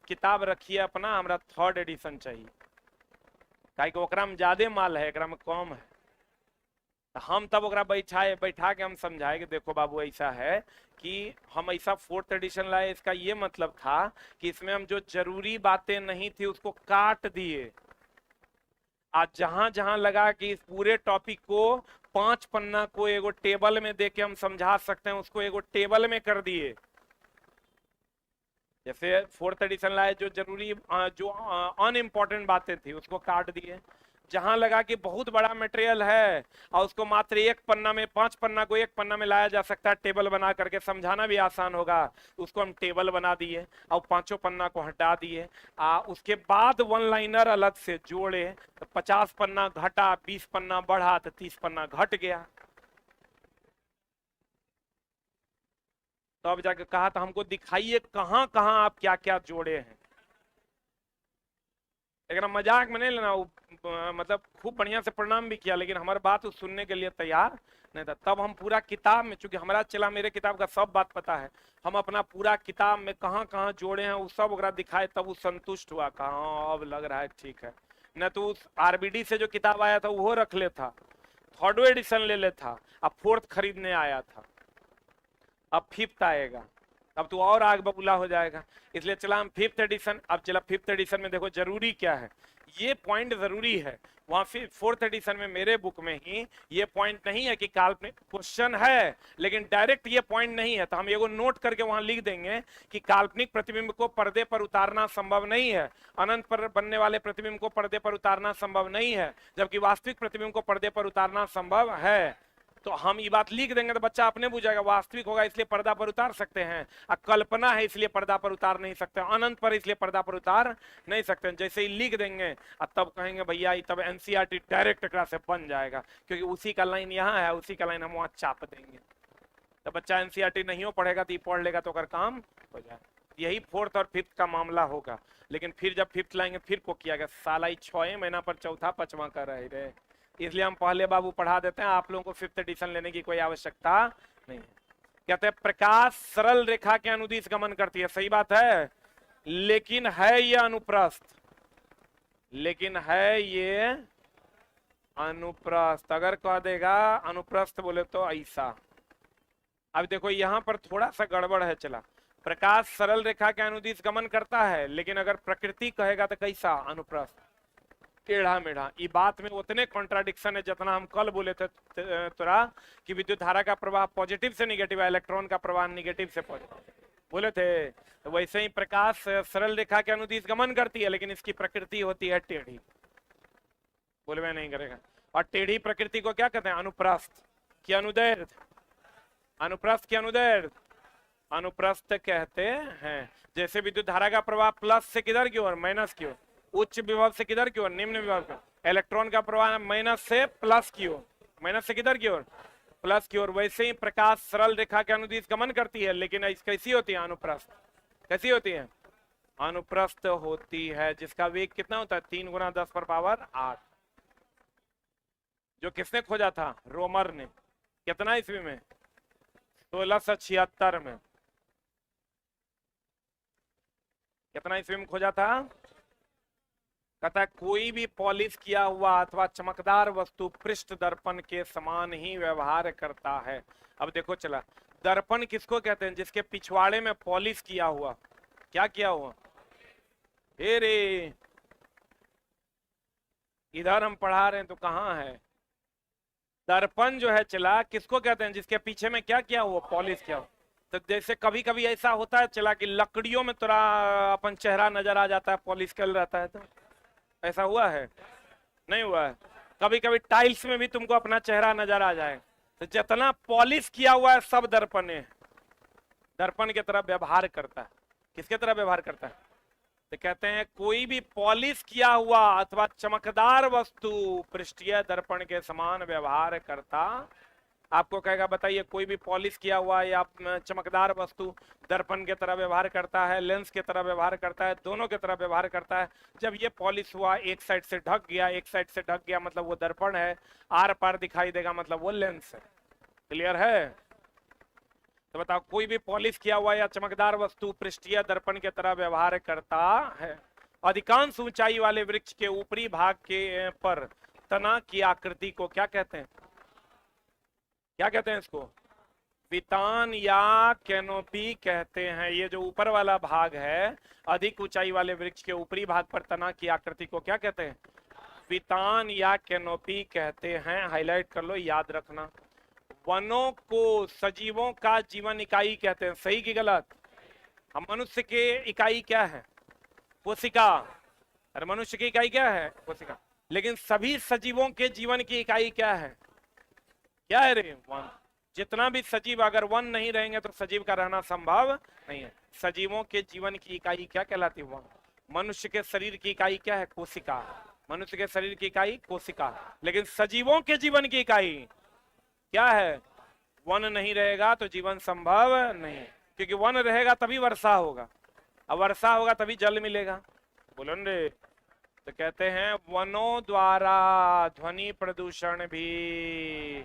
किताब रखिए अपना, हमरा 3rd एडिशन चाहिए, काहे कि ओकरा में ज्यादा माल है, एकरा में कम है। तो हम तब ओकरा बैठा के हम समझाए कि देखो बाबू, ऐसा है कि हम ऐसा 4th एडिशन लाए, इसका ये मतलब था कि इसमें हम जो जरूरी बातें नहीं थी उसको काट दिए। आज जहां जहां लगा कि इस पूरे टॉपिक को 5 पन्ना को एगो टेबल में दे के हम समझा सकते हैं, उसको एगो टेबल में कर दिए। जैसे 4th एडिशन लाए, जो जरूरी जो अनइम्पोर्टेंट बातें थी उसको काट दिए। जहां लगा कि बहुत बड़ा मटेरियल है और उसको मात्र 1 पन्ना में, 5 पन्ना को 1 पन्ना में लाया जा सकता है, टेबल बना करके समझाना भी आसान होगा, उसको हम टेबल बना दिए और 5 पन्ना को हटा दिए। उसके बाद 1 लाइनर अलग से जोड़े, तो 50 पन्ना घटा, 20 पन्ना बढ़ा, तो 30 पन्ना घट गया। तो अब जाके कहा था हमको दिखाइए कहां कहां आप क्या क्या जोड़े हैं। लेकिन हम मजाक में नहीं लेना, मतलब खूब बढ़िया से प्रणाम भी किया, लेकिन हमारी बात सुनने के लिए तैयार नहीं था। तब हम पूरा किताब में, चूंकि हमारा चला मेरे किताब का सब बात पता है, हम अपना पूरा किताब में कहाँ कहाँ जोड़े हैं वो सब ओकरा दिखाए, तब वो संतुष्ट हुआ, कहा हाँ अब लग रहा है ठीक है। न तो उस आरबीडी से जो किताब आया था वो रख ले था, थर्ड एडिशन ले ले था, अब फोर्थ खरीदने आया था, अब फिफ्थ आएगा, अब तो और आग बबूला हो जाएगा। इसलिए चला हम फिफ्थ एडिशन। अब चला फिफ्थ एडिशन में देखो जरूरी क्या है, ये पॉइंट जरूरी है। वहां फिर फोर्थ एडिशन में मेरे बुक में ही ये पॉइंट नहीं है कि काल्पनिक क्वेश्चन है, लेकिन डायरेक्ट ये पॉइंट नहीं है, तो हम एगो नोट करके वहां लिख देंगे कि काल्पनिक प्रतिबिंब को पर्दे पर उतारना संभव नहीं है, अनंत पर बनने वाले प्रतिबिंब को पर्दे पर उतारना संभव नहीं है, जबकि वास्तविक प्रतिबिंब को पर्दे पर उतारना संभव है। तो हम ये बात लिख देंगे तो बच्चा अपने बुझाएगा, वास्तविक होगा इसलिए पर्दा पर उतार सकते हैं, और कल्पना है इसलिए पर्दा पर उतार नहीं सकते, अनंत पर इसलिए पर्दा पर उतार नहीं सकते। जैसे ही लिख देंगे और तब कहेंगे भैया तब एनसीईआरटी डायरेक्ट एकरा से बन जाएगा, क्योंकि उसी का लाइन यहाँ है, उसी का लाइन हम वहां चाप देंगे। तो बच्चा एनसीईआरटी नहीं पढ़ेगा तो पढ़ लेगा तो अगर काम हो जाए। यही फोर्थ और फिफ्थ का मामला होगा। लेकिन फिर जब फिफ्थ लाएंगे फिर को किया गया, साला 6 महीना पर चौथा पचवा कर रहे, इसलिए हम पहले बाबू पढ़ा देते हैं, आप लोगों को फिफ्थ एडिशन लेने की कोई आवश्यकता नहीं है। कहते हैं प्रकाश सरल रेखा के अनुदिश गमन करती है, सही बात है, लेकिन है ये अनुप्रस्थ, लेकिन है ये अनुप्रस्थ। अगर कह देगा अनुप्रस्थ बोले तो ऐसा। अब देखो यहां पर थोड़ा सा गड़बड़ है, चला प्रकाश सरल रेखा के अनुदिश गमन करता है, लेकिन अगर प्रकृति कहेगा तो कैसा, अनुप्रस्थ, टेढ़ा मेढ़ा। ये बात में उतने कॉन्ट्राडिक्शन है जितना हम कल बोले थे तोरा कि विद्युत धारा का प्रवाह पॉजिटिव से निगेटिव है, इलेक्ट्रॉन का प्रवाह निगेटिव से पॉजिटिव बोले थे। तो वैसे ही प्रकाश सरल रेखा के अनुदिश गमन करती है, लेकिन इसकी प्रकृति होती है टेढ़ी, बोलवे नहीं करेगा। और टेढ़ी प्रकृति को क्या कहते हैं, अनुप्रस्थ की अनुदैर्घ्य, अनुप्रस्थ की अनुदैर्घ्य, अनुप्रस्थ कहते हैं। जैसे विद्युत धारा का प्रवाह प्लस से किधर की ओर, माइनस की ओर, उच्च विभव से किधर की ओर, निम्न विभव की ओर। इलेक्ट्रॉन का प्रवाह माइनस से प्लस की ओर, माइनस से किधर की ओर, प्लस की ओर। वैसे ही प्रकाश सरल रेखा के अनुदिश गमन करती है, लेकिन कैसी होती है, अनुप्रस्थ। कैसी होती है, अनुप्रस्थ होती है, जिसका वेग कितना होता है, 3 × 10⁸ जो किसने खोजा था, रोमर ने। कितना ईस्वी में, 1676 में। कितना ईस्वी में खोजा था, कहता है कोई भी पॉलिश किया हुआ अथवा चमकदार वस्तु पृष्ठ दर्पण के समान ही व्यवहार करता है। अब देखो चला, दर्पण किसको कहते हैं, जिसके पिछवाड़े में पॉलिश किया हुआ, क्या किया हुआ, हे रे इधर हम पढ़ा रहे हैं तो कहाँ है, दर्पण जो है चला किसको कहते हैं, जिसके पीछे में क्या किया हुआ, पॉलिश किया हुआ। तो जैसे कभी कभी ऐसा होता है चला कि लकड़ियों में थोड़ा अपन चेहरा नजर आ जाता है, पॉलिश कर रहता है, तो ऐसा हुआ है, नहीं हुआ है। कभी कभी टाइल्स में भी तुमको अपना चेहरा नजर आ जाए, तो जितना पॉलिश किया हुआ है सब दर्पण है, दर्पण की तरह व्यवहार करता है। किसके तरह व्यवहार करता है, तो कहते हैं कोई भी पॉलिश किया हुआ अथवा चमकदार वस्तु पृष्ठीय दर्पण के समान व्यवहार करता। आपको कहेगा बताइए कोई भी पॉलिश किया हुआ या चमकदार वस्तु दर्पण के तरह व्यवहार करता है, लेंस के तरह व्यवहार करता है, दोनों के तरह व्यवहार करता है। जब ये पॉलिश हुआ एक साइड से ढक गया, एक साइड से ढक गया मतलब वो दर्पण है, आर पार दिखाई देगा मतलब वो लेंस है। क्लियर है, तो बताओ कोई भी पॉलिश किया हुआ या चमकदार वस्तु पृष्ठीय दर्पण के तरह व्यवहार करता है। अधिकांश ऊंचाई वाले वृक्ष के ऊपरी भाग के पर तना की आकृति को क्या कहते हैं, क्या कहते हैं इसको, वितान या कैनोपी कहते हैं। ये जो ऊपर वाला भाग है, अधिक ऊंचाई वाले वृक्ष के ऊपरी भाग पर तना की आकृति को क्या कहते हैं, वितान या कैनोपी कहते हैं। हाईलाइट कर लो, याद रखना। वनों को सजीवों का जीवन इकाई कहते हैं, सही की गलत। हम मनुष्य के इकाई क्या है, कोशिका। अरे मनुष्य की इकाई क्या है, कोशिका। लेकिन सभी सजीवों के जीवन की इकाई क्या है, क्या है रे, वन। जितना भी सजीव अगर वन नहीं रहेंगे तो सजीव का रहना संभव नहीं है। सजीवों के जीवन की इकाई क्या कहलाती है, वन। मनुष्य के शरीर की इकाई क्या है, कोशिका। मनुष्य के शरीर की इकाई कोशिका, लेकिन सजीवों के जीवन की इकाई क्या है, वन नहीं रहेगा तो जीवन संभव नहीं है। क्योंकि वन रहेगा तभी वर्षा होगा, और वर्षा होगा तभी जल मिलेगा। बोलो रे, तो कहते हैं वनों द्वारा ध्वनि प्रदूषण भी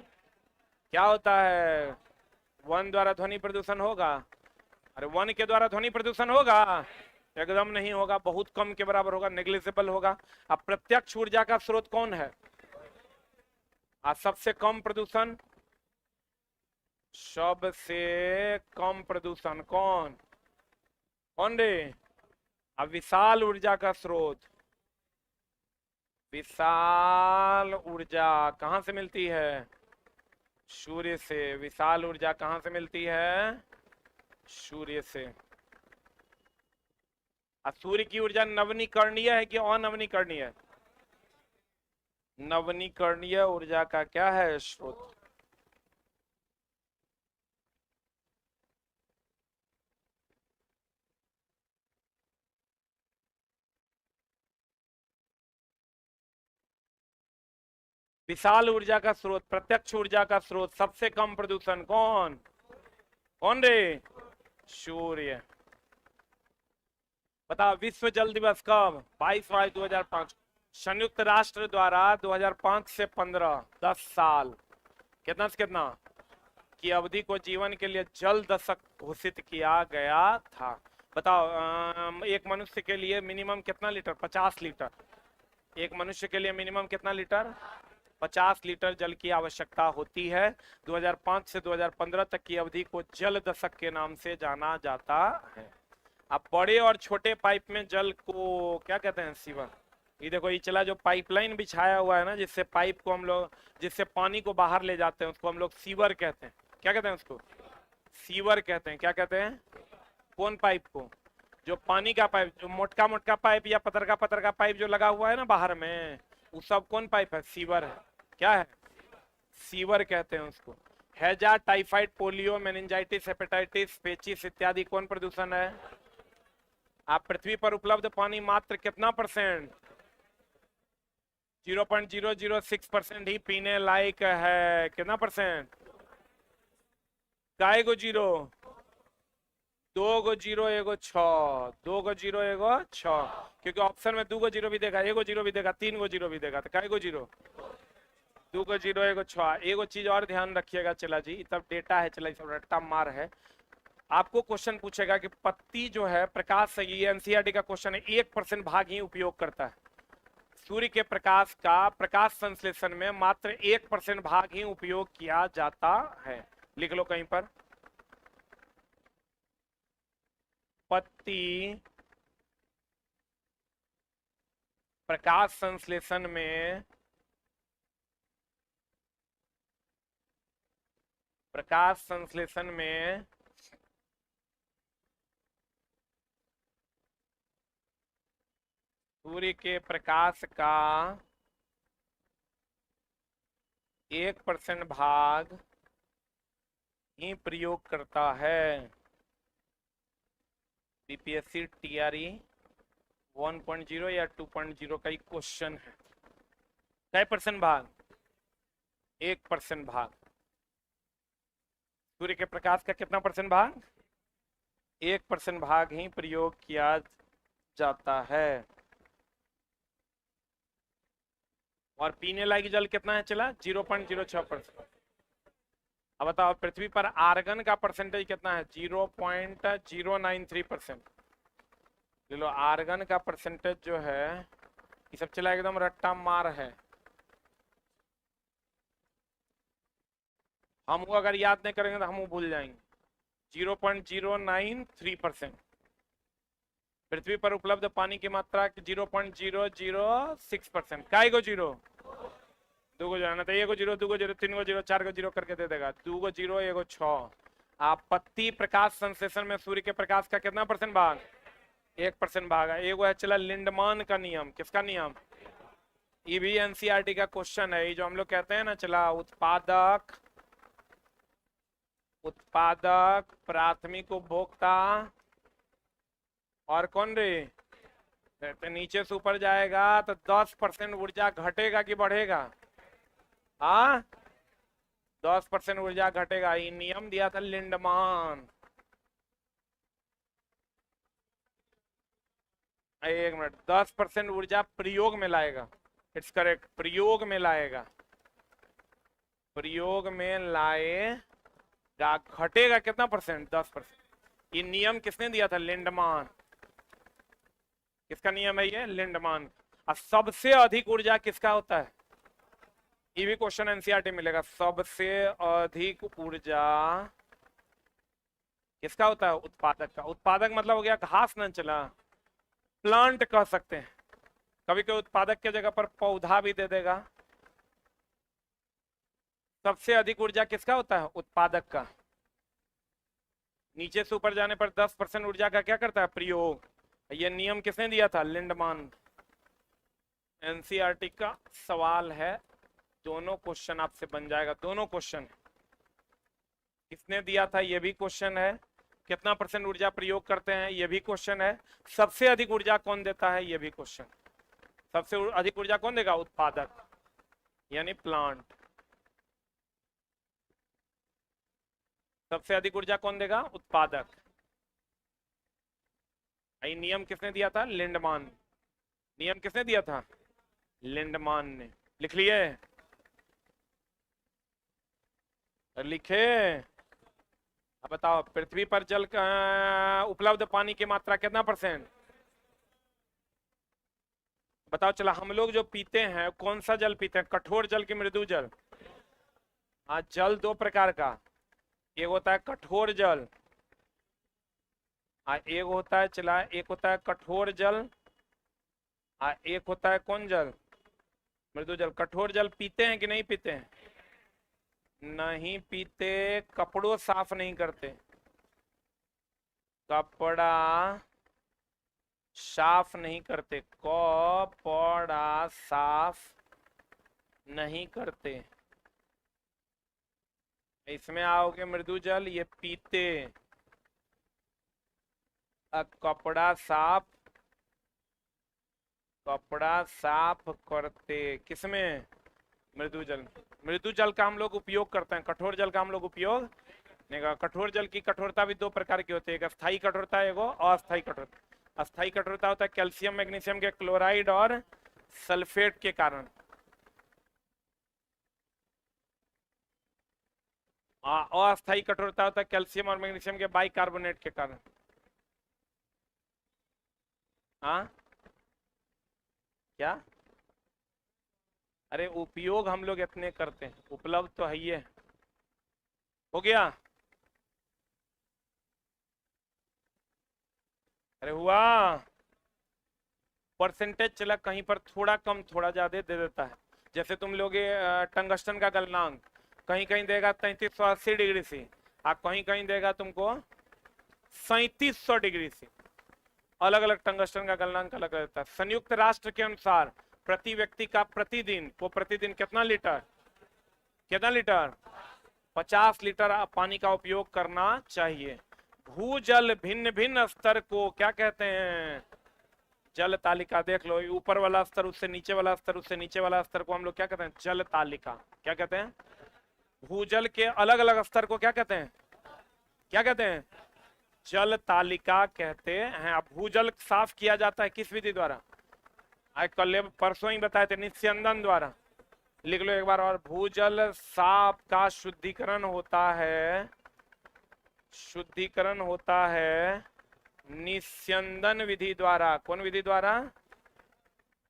क्या होता है? वन द्वारा ध्वनि प्रदूषण होगा? अरे वन के द्वारा ध्वनि प्रदूषण होगा? एकदम नहीं होगा, बहुत कम के बराबर होगा, नेग्लिजिबल होगा। अब प्रत्यक्ष ऊर्जा का स्रोत कौन है? आज सबसे कम प्रदूषण, सबसे कम प्रदूषण कौन कौन रे? अब विशाल ऊर्जा का स्रोत, विशाल ऊर्जा कहां से मिलती है? सूर्य से। विशाल ऊर्जा कहां से मिलती है? सूर्य से। अब सूर्य की ऊर्जा नवनीकरणीय है कि अनवनीकरणीय? नवनीकरणीय ऊर्जा का क्या है स्रोत? विशाल ऊर्जा का स्रोत, प्रत्यक्ष ऊर्जा का स्रोत, सबसे कम प्रदूषण कौन कौन रे? सूर्य। बता, विश्व जल दिवस कब? 22 मार्च 2005। संयुक्त राष्ट्र द्वारा 2005 से 15, 10 साल, कितना से कितना की अवधि को जीवन के लिए जल दशक घोषित किया गया था। बताओ, एक मनुष्य के लिए मिनिमम कितना लीटर? 50 लीटर। एक मनुष्य के लिए मिनिमम कितना लीटर? 50 लीटर जल की आवश्यकता होती है। 2005 से 2015 तक की अवधि को जल दशक के नाम से जाना जाता है। अब बड़े और छोटे पाइप में जल को क्या कहते हैं? सीवर। ये देखो, ये चला जो पाइपलाइन बिछाया हुआ है ना, जिससे पाइप को हम लोग, जिससे पानी को बाहर ले जाते हैं, उसको हम लोग सीवर कहते हैं। क्या कहते हैं उसको? सीवर कहते हैं। क्या कहते हैं? कौन पाइप को? जो पानी का पाइप, जो मोटका मोटका पाइप या पतर का पाइप जो लगा हुआ है ना बाहर में, वो सब कौन पाइप है? सीवर है। क्या है? सीवर कहते हैं उसको। हैजा, टाइफाइड, पोलियो, मेनिंजाइटिस, हेपेटाइटिस, पेचिस इत्यादि कौन प्रदूषण है? आप पृथ्वी पर उपलब्ध पानी मात्र कितना %? 0.006% ही पीने लायक है। कितना %? काय गो जीरो? 2 गो जीरो, एगो 6, 2 गो जीरो, एगो 6, क्योंकि ऑप्शन में 2 गो जीरो भी देगा, एगो जीरो भी देगा, 3 गो जीरो भी देगा, तो काय गो जीरो? 2 गो जीरो, एगो 6। एगो चीज और ध्यान रखिएगा चला जी, तब डेटा है चला, सब रट्टा मार है। आपको क्वेश्चन पूछेगा कि पत्ती जो है प्रकाश से, ये एनसीईआरटी का क्वेश्चन है, 1% भाग ही उपयोग करता है। सूर्य के प्रकाश का प्रकाश संश्लेषण में मात्र 1% भाग ही उपयोग किया जाता है। लिख लो कहीं पर, पत्ती प्रकाश संश्लेषण में, प्रकाश संश्लेषण में सूर्य के प्रकाश का 1% भाग ही प्रयोग करता है। बीपीएससी टीआरई 1.0 या 2.0 का ही क्वेश्चन है। कै % भाग? 1% भाग। सूर्य के प्रकाश का कितना % भाग? 1% भाग ही प्रयोग किया जाता है। और पीने लायक जल कितना है चला? 0.06%। अब बताओ, पृथ्वी पर आर्गन का परसेंटेज कितना है? 0.093%। ले लो, आर्गन का परसेंटेज जो है, ये सब चला एकदम रट्टा मार है। हम वो अगर याद नहीं करेंगे तो हम वो भूल जाएंगे। 0.093%। पृथ्वी पर उपलब्ध पानी की मात्रा 0.006%। काय गो जीरो? 2 गो जीरो, तो 1 गो जीरो, 2 गो जीरो, 3 गो जीरो, 4 गो जीरो करके दे देगा। 2 गो जीरो, 1 गो 6। आप पत्ती प्रकाश संश्लेषण में सूर्य के प्रकाश का कितना % भाग? 1% भाग है। एगो है चला लिंडमान का नियम। किसका नियम? ये भी एनसीईआरटी का क्वेश्चन है। ये जो हम लोग कहते हैं ना चला, उत्पादक, उत्पादक, प्राथमिक उपभोक्ता और कौन रे? तो नीचे से ऊपर जाएगा तो 10% ऊर्जा घटेगा कि बढ़ेगा? हाँ, 10% ऊर्जा घटेगा। ये नियम दिया था लिंडमान। एक मिनट, 10% ऊर्जा प्रयोग में लाएगा, इट्स करेक्ट, प्रयोग में लाएगा, प्रयोग में लाएगा, घटेगा कितना परसेंट, 10%। ये नियम किसने दिया था, लिंडमान। किसका नियम है ये, लिंडमान। और सबसे अधिक ऊर्जा किसका होता है, ये भी क्वेश्चन एनसीईआरटी मिलेगा, सबसे अधिक ऊर्जा किसका होता है, उत्पादक का। उत्पादक मतलब हो गया घास न चला, प्लांट कह सकते हैं, कभी कोई उत्पादक के जगह पर पौधा भी दे देगा। सबसे अधिक ऊर्जा किसका होता है, उत्पादक का। नीचे से ऊपर जाने पर 10% ऊर्जा का क्या करता है, प्रयोग। यह नियम किसने दिया था, लिंडमान। एनसीईआरटी का सवाल है, दोनों क्वेश्चन आपसे बन जाएगा, दोनों क्वेश्चन। किसने दिया था, यह भी क्वेश्चन है। कितना परसेंट ऊर्जा प्रयोग करते हैं, यह भी क्वेश्चन है। सबसे अधिक ऊर्जा कौन देता है, यह भी क्वेश्चन। सबसे अधिक ऊर्जा कौन देगा, उत्पादक यानी प्लांट। सबसे अधिक ऊर्जा कौन देगा, उत्पादक। ये नियम किसने दिया था, लिंडमान। नियम किसने दिया था, लिंडमान ने। लिख लिए, लिखे। अब बताओ, पृथ्वी पर जल का उपलब्ध पानी की मात्रा कितना परसेंट, बताओ। चला, हम लोग जो पीते हैं कौन सा जल पीते हैं, कठोर जल की मृदु जल। हाँ, जल दो प्रकार का, एक होता है कठोर जल, एक होता है, चला, एक होता है कठोर जल, एक होता है कौन जल, मृदु जल। कठोर जल पीते हैं कि नहीं पीते हैं, नहीं पीते। कपड़ों साफ नहीं करते, कपड़ा साफ नहीं करते, कपड़ा साफ नहीं करते। इसमें आओगे मृदु जल, ये पीते, कपड़ा साफ करते। किसमें, मृदु जल। मृदु जल का हम लोग उपयोग करते हैं, कठोर जल का हम लोग उपयोग नहीं करते। कठोर जल की कठोरता भी दो प्रकार की होती है, एक अस्थायी कठोरता, एक अस्थायी कठोरता। अस्थायी कठोरता होता है कैल्शियम मैग्नीशियम के क्लोराइड और सल्फेट के कारण। अस्थायी कठोरता होता है कैल्शियम और मैग्नीशियम के बाइकार्बोनेट के कारण। हाँ, क्या, अरे उपयोग हम लोग इतने करते हैं, उपलब्ध तो है ही है। हो गया, अरे हुआ। परसेंटेज चला, कहीं पर थोड़ा कम थोड़ा ज्यादा दे देता है। जैसे तुम लोग टंगस्टन का गलनांक कहीं कहीं देगा 3380 डिग्री से, कहीं कहीं देगा तुमको 3700 डिग्री से। अलग अलग टंगस्टन का गलनांक अलग रहता है। संयुक्त राष्ट्र के अनुसार प्रति व्यक्ति का प्रतिदिन कितना लीटर, 50 लीटर पानी का उपयोग करना चाहिए। भूजल भिन्न भिन्न स्तर को क्या कहते हैं, जल तालिका। देख लो, ऊपर वाला स्तर, उससे नीचे वाला स्तर, उससे नीचे वाला स्तर को हम लोग क्या कहते हैं, जल तालिका। क्या कहते हैं, भूजल के अलग अलग स्तर को क्या कहते हैं, जल तालिका कहते हैं। अब भूजल साफ किया जाता है किस विधि द्वारा, कल परसों ही बताए थे, निस्यंदन द्वारा। लिख लो एक बार और, भूजल साफ का शुद्धिकरण होता है निस्यंदन विधि द्वारा। कौन विधि द्वारा,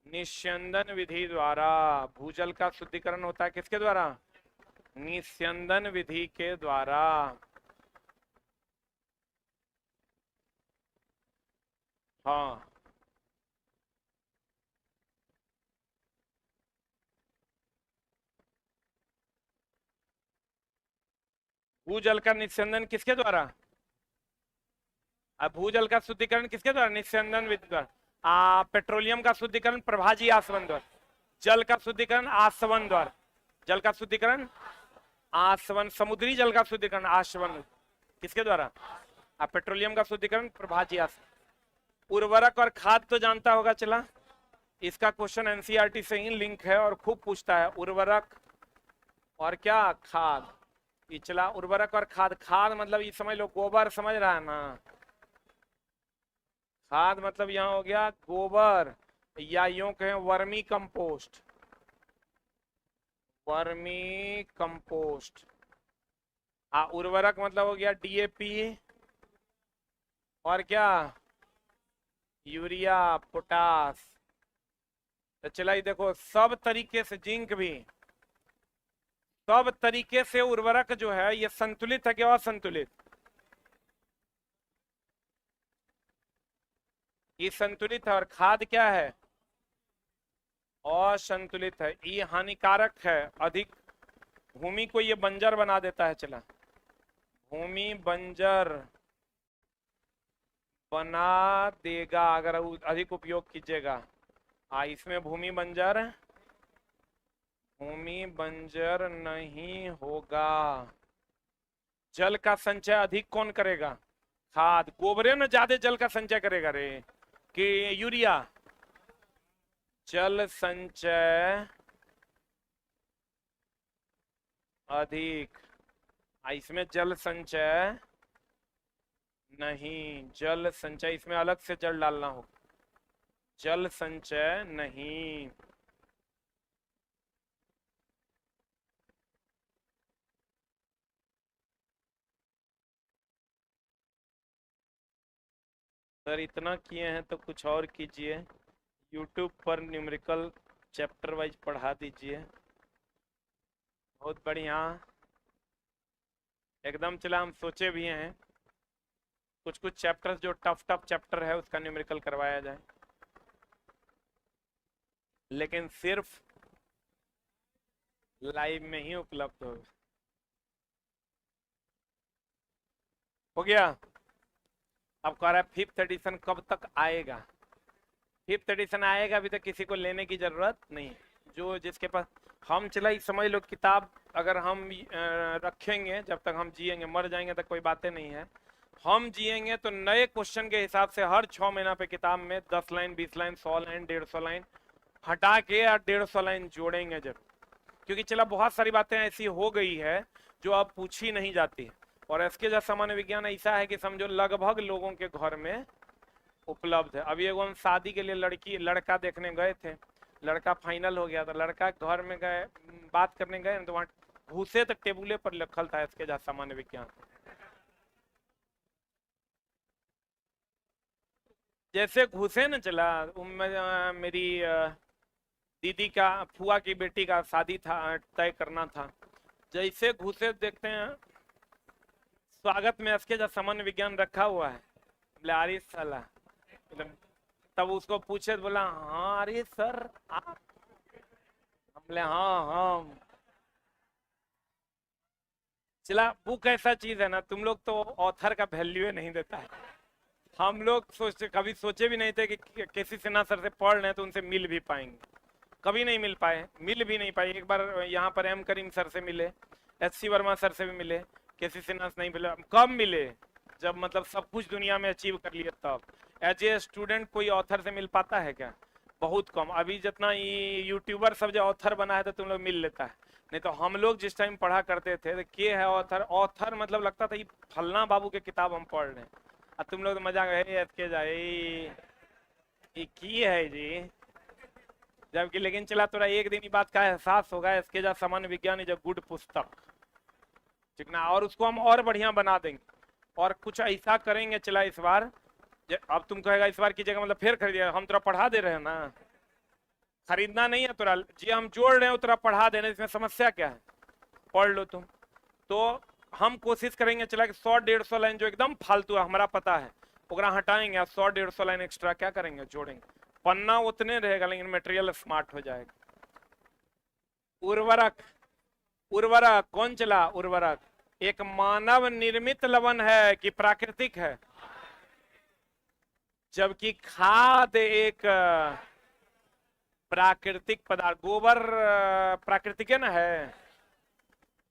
निस्यंदन विधि द्वारा। भूजल का शुद्धिकरण होता है किसके द्वारा, निस्यंदन विधि के द्वारा। हाँ, भूजल का निस्यंदन किसके द्वारा, भूजल का शुद्धिकरण किसके द्वारा, निस्यंदन विधि द्वारा। पेट्रोलियम का शुद्धिकरण प्रभाजी आसवन द्वारा। जल का शुद्धिकरण आसवन द्वारा, जल का शुद्धिकरण आसवन। समुद्री जल का शुद्धिकरण आसवन किसके द्वारा, पेट्रोलियम का शुद्धिकरण प्रभाजी आसवन। उर्वरक और खाद तो जानता होगा, चला, इसका क्वेश्चन एनसीईआरटी से ही लिंक है और खूब पूछता है। उर्वरक और क्या, खाद। ये चला, उर्वरक और खाद। खाद मतलब ये समझ लो, गोबर, समझ रहा है ना, खाद मतलब यहाँ हो गया गोबर, या यूं कहें वर्मी कंपोस्ट, वर्मी कंपोस्ट। उर्वरक मतलब हो गया डीएपी, और क्या, यूरिया, पोटास। तो चला ये देखो, सब तरीके से, जिंक भी, सब तरीके से उर्वरक जो है ये संतुलित है क्या असंतुलित? ये संतुलित है। और खाद क्या है? असंतुलित है। ये हानिकारक है अधिक, भूमि को ये बंजर बना देता है। चला, भूमि बंजर बना देगा अगर अधिक उपयोग कीजिएगा। इसमें भूमि बंजर नहीं होगा। जल का संचय अधिक कौन करेगा? खाद। गोबरे में ज्यादा जल का संचय करेगा रे कि यूरिया? जल संचय अधिक। इसमें जल संचय नहीं, जल संचय इसमें अलग से जल डालना होगा, जल संचय नहीं। सर इतना किए हैं तो कुछ और कीजिए, YouTube पर न्यूमेरिकल चैप्टर वाइज पढ़ा दीजिए। बहुत बढ़िया, एकदम। चला, हम सोचे भी हैं कुछ कुछ चैप्टर्स जो टफ चैप्टर है उसका न्यूमेरिकल करवाया जाए, लेकिन सिर्फ लाइव में ही उपलब्ध होगा। हो गया। अब कह रहा है 5th एडिशन कब तक आएगा? 5th एडिशन आएगा, अभी तक किसी को लेने की जरूरत नहीं। जो जिसके पास, हम चला समझ लो किताब अगर हम रखेंगे, जब तक हम जिएंगे, मर जाएंगे तक कोई बातें नहीं है। हम जिएंगे तो नए क्वेश्चन के हिसाब से हर 6 महीना पे किताब में 10 लाइन, 20 लाइन, 100 लाइन, 150 लाइन हटा के या 150 लाइन जोड़ेंगे जरूर। क्योंकि चला बहुत सारी बातें ऐसी हो गई है जो अब पूछी नहीं जाती। और इसके जैसा सामान्य विज्ञान ऐसा है कि समझो लगभग लोगों के घर में उपलब्ध है। अभी एगो हम शादी के लिए लड़का देखने गए थे, लड़का फाइनल हो गया था, लड़का घर में गए, बात करने गए तो वहां घुसे तो टेबुले पर लिखल था इसके जैसा सामान्य विज्ञान। जैसे घुसे न, चला मेरी दीदी का, फुआ की बेटी का शादी था, तय करना था। जैसे घुसे देखते हैं स्वागत में इसके जो सामान्य विज्ञान रखा हुआ है, बोले अरे साला, तब उसको पूछे तो बोला हाँ अरे सर आप, बोले हाँ हाँ। चला, बुक ऐसा चीज है ना, तुम लोग तो ऑथर का वैल्यू नहीं देता है। हम लोग कभी सोचे भी नहीं थे कि केसी सिन्हा सर से पढ़ रहे तो उनसे मिल भी पाएंगे, कभी नहीं मिल पाए, मिल भी नहीं पाए। एक बार यहाँ पर एम करीम सर से मिले, एच.सी. वर्मा सर से भी मिले, केसी सिन्हा से नहीं मिले। कब मिले? जब मतलब सब कुछ दुनिया में अचीव कर लिए तब। एज ए स्टूडेंट कोई ऑथर से मिल पाता है क्या? बहुत कम। अभी जितना ये यूट्यूबर सब जो ऑथर बना है तो तुम लोग मिल लेता है, नहीं तो हम लोग जिस टाइम पढ़ा करते थे तो के है ऑथर? ऑथर मतलब लगता था ये फलना बाबू के किताब हम पढ़ रहे हैं, और तुम लोग तो मजाक है के जाए ये की है जी। जबकि लेकिन चला तोरा एक दिन ही बात का एहसास होगा, इसके जा सामान्य विज्ञान इज अ गुड पुस्तक, ठीक ना। और उसको हम और बढ़िया बना देंगे और कुछ ऐसा करेंगे। चला इस बार, अब तुम कहेगा इस बार की जगह मतलब फिर खरीदिएगा, हम तेरा पढ़ा दे रहे हैं ना, खरीदना नहीं है तोरा जी, हम जोड़ रहे हैं तेरा पढ़ा देने, इसमें समस्या क्या है? पढ़ लो तुम। तो हम कोशिश करेंगे चला कि 100-150 लाइन जो एकदम फालतू है हमारा पता है ओकरा हटाएंगे, 100-150 लाइन एक्स्ट्रा क्या करेंगे, जोड़ेंगे। पन्ना उतने रहेगा लेकिन मटेरियल स्मार्ट हो जाएगा। उर्वरक, उर्वरक कौन चला? उर्वरक एक मानव निर्मित लवण है कि प्राकृतिक है? जबकि खाद एक प्राकृतिक पदार्थ, गोबर प्राकृतिक है ना है।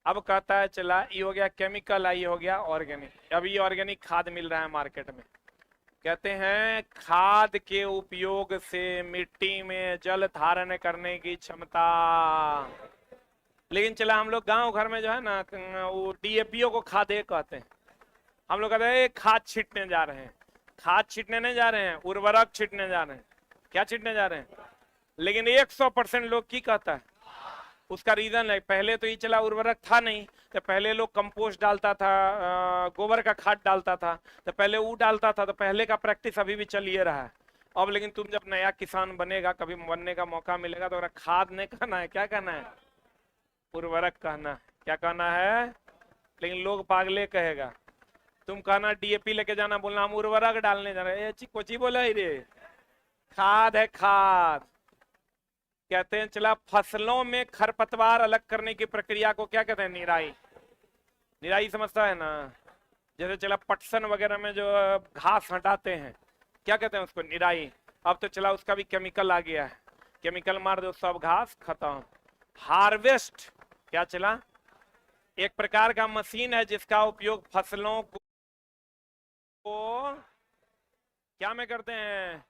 अब कहता है चला ये हो गया केमिकल, ये हो गया ऑर्गेनिक। अब ये ऑर्गेनिक खाद मिल रहा है मार्केट में। कहते हैं खाद के उपयोग से मिट्टी में जल धारण करने की क्षमता। लेकिन चला हम लोग गांव घर में जो है ना वो डीएपीओ को खाद कहते हैं, हम लोग कहते हैं खाद छींटने जा रहे हैं। खाद छीटने नहीं जा रहे हैं, उर्वरक छीटने जा रहे हैं। क्या छीटने जा रहे हैं? लेकिन 100% लोग की कहता है, उसका रीजन है, पहले तो ये चला उर्वरक था नहीं, तो पहले लोग कंपोस्ट डालता था, गोबर का खाद डालता था, तो पहले वो डालता था, तो पहले का प्रैक्टिस अभी भी चलिए रहा है। अब लेकिन तुम जब नया किसान बनेगा, कभी बनने का मौका मिलेगा, तो खाद नहीं कहना है, क्या कहना है? उर्वरक कहना है। क्या कहना है? लेकिन लोग पागले कहेगा। तुम कहना डीएपी लेके जाना, बोलना हम उर्वरक डालने जा रहे हैं, कोची बोला ही रे, खाद है खाद। कहते हैं चला फसलों में खरपतवार अलग करने की प्रक्रिया को क्या कहते हैं? निराई। निराई समझता है ना? जैसे चला पटसन वगैरह में जो घास हटाते हैं, क्या कहते हैं उसको? निराई। अब तो चला उसका भी केमिकल आ गया है, केमिकल मार दो सब घास खत्म। हार्वेस्ट क्या चला? एक प्रकार का मशीन है जिसका उपयोग फसलों को क्या में करते हैं?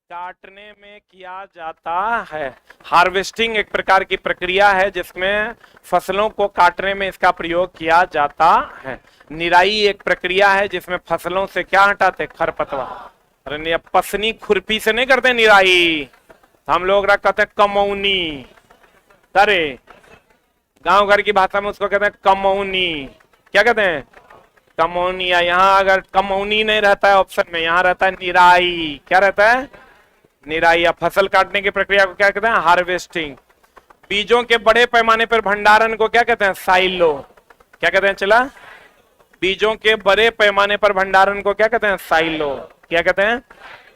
काटने में किया जाता है। हार्वेस्टिंग एक प्रकार की प्रक्रिया है जिसमें फसलों को काटने में इसका प्रयोग किया जाता है। निराई एक प्रक्रिया है जिसमें फसलों से क्या हटाते? खरपतवार। अरे पसनी खुरपी से नहीं करते निराई, हम लोग कहते कमौनी। अरे गांव घर की भाषा में उसको कहते हैं कमौनी। क्या कहते हैं? कमौनी। यहाँ अगर कमौनी नहीं रहता है ऑप्शन में, यहाँ रहता है निराई। क्या रहता है? निराई। या फसल काटने की प्रक्रिया को क्या कहते हैं? हार्वेस्टिंग। बीजों के बड़े पैमाने पर भंडारण को क्या कहते हैं? साइलो। क्या कहते हैं? चला बीजों के बड़े पैमाने पर भंडारण को क्या कहते हैं? साइलो। क्या कहते हैं?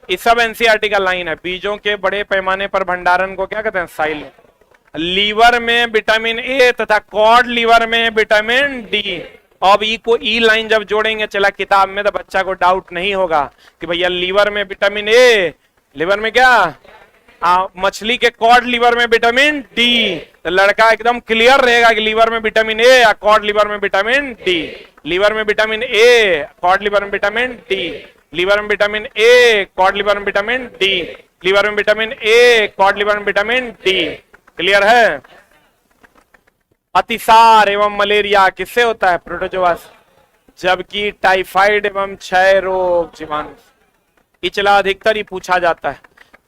इस सब एनसीईआरटी का लाइन है। बीजों के बड़े पैमाने पर भंडारण को क्या कहते हैं? साइलो। लीवर में विटामिन ए तथा कॉड लीवर में विटामिन डी। अब ई को ई लाइन जब जोड़ेंगे चला किताब में, तो बच्चा को डाउट नहीं होगा कि भैया लीवर में विटामिन ए, लीवर में क्या, मछली के कॉड लीवर में विटामिन डी। तो लड़का एकदम क्लियर रहेगा कि लीवर में विटामिन ए या कॉड लीवर में विटामिन डी। लीवर में विटामिन ए, कॉड लीवर में विटामिन डी। लीवर में विटामिन ए, कॉड लीवर में विटामिन डी। लीवर में विटामिन ए, कॉड लीवर में विटामिन डी। क्लियर है? अतिसार एवं मलेरिया किससे होता है? प्रोटोजोआ से। जबकि टाइफाइड एवं क्षय रोग जीवाणु। इचला अधिकतर ही पूछा जाता है।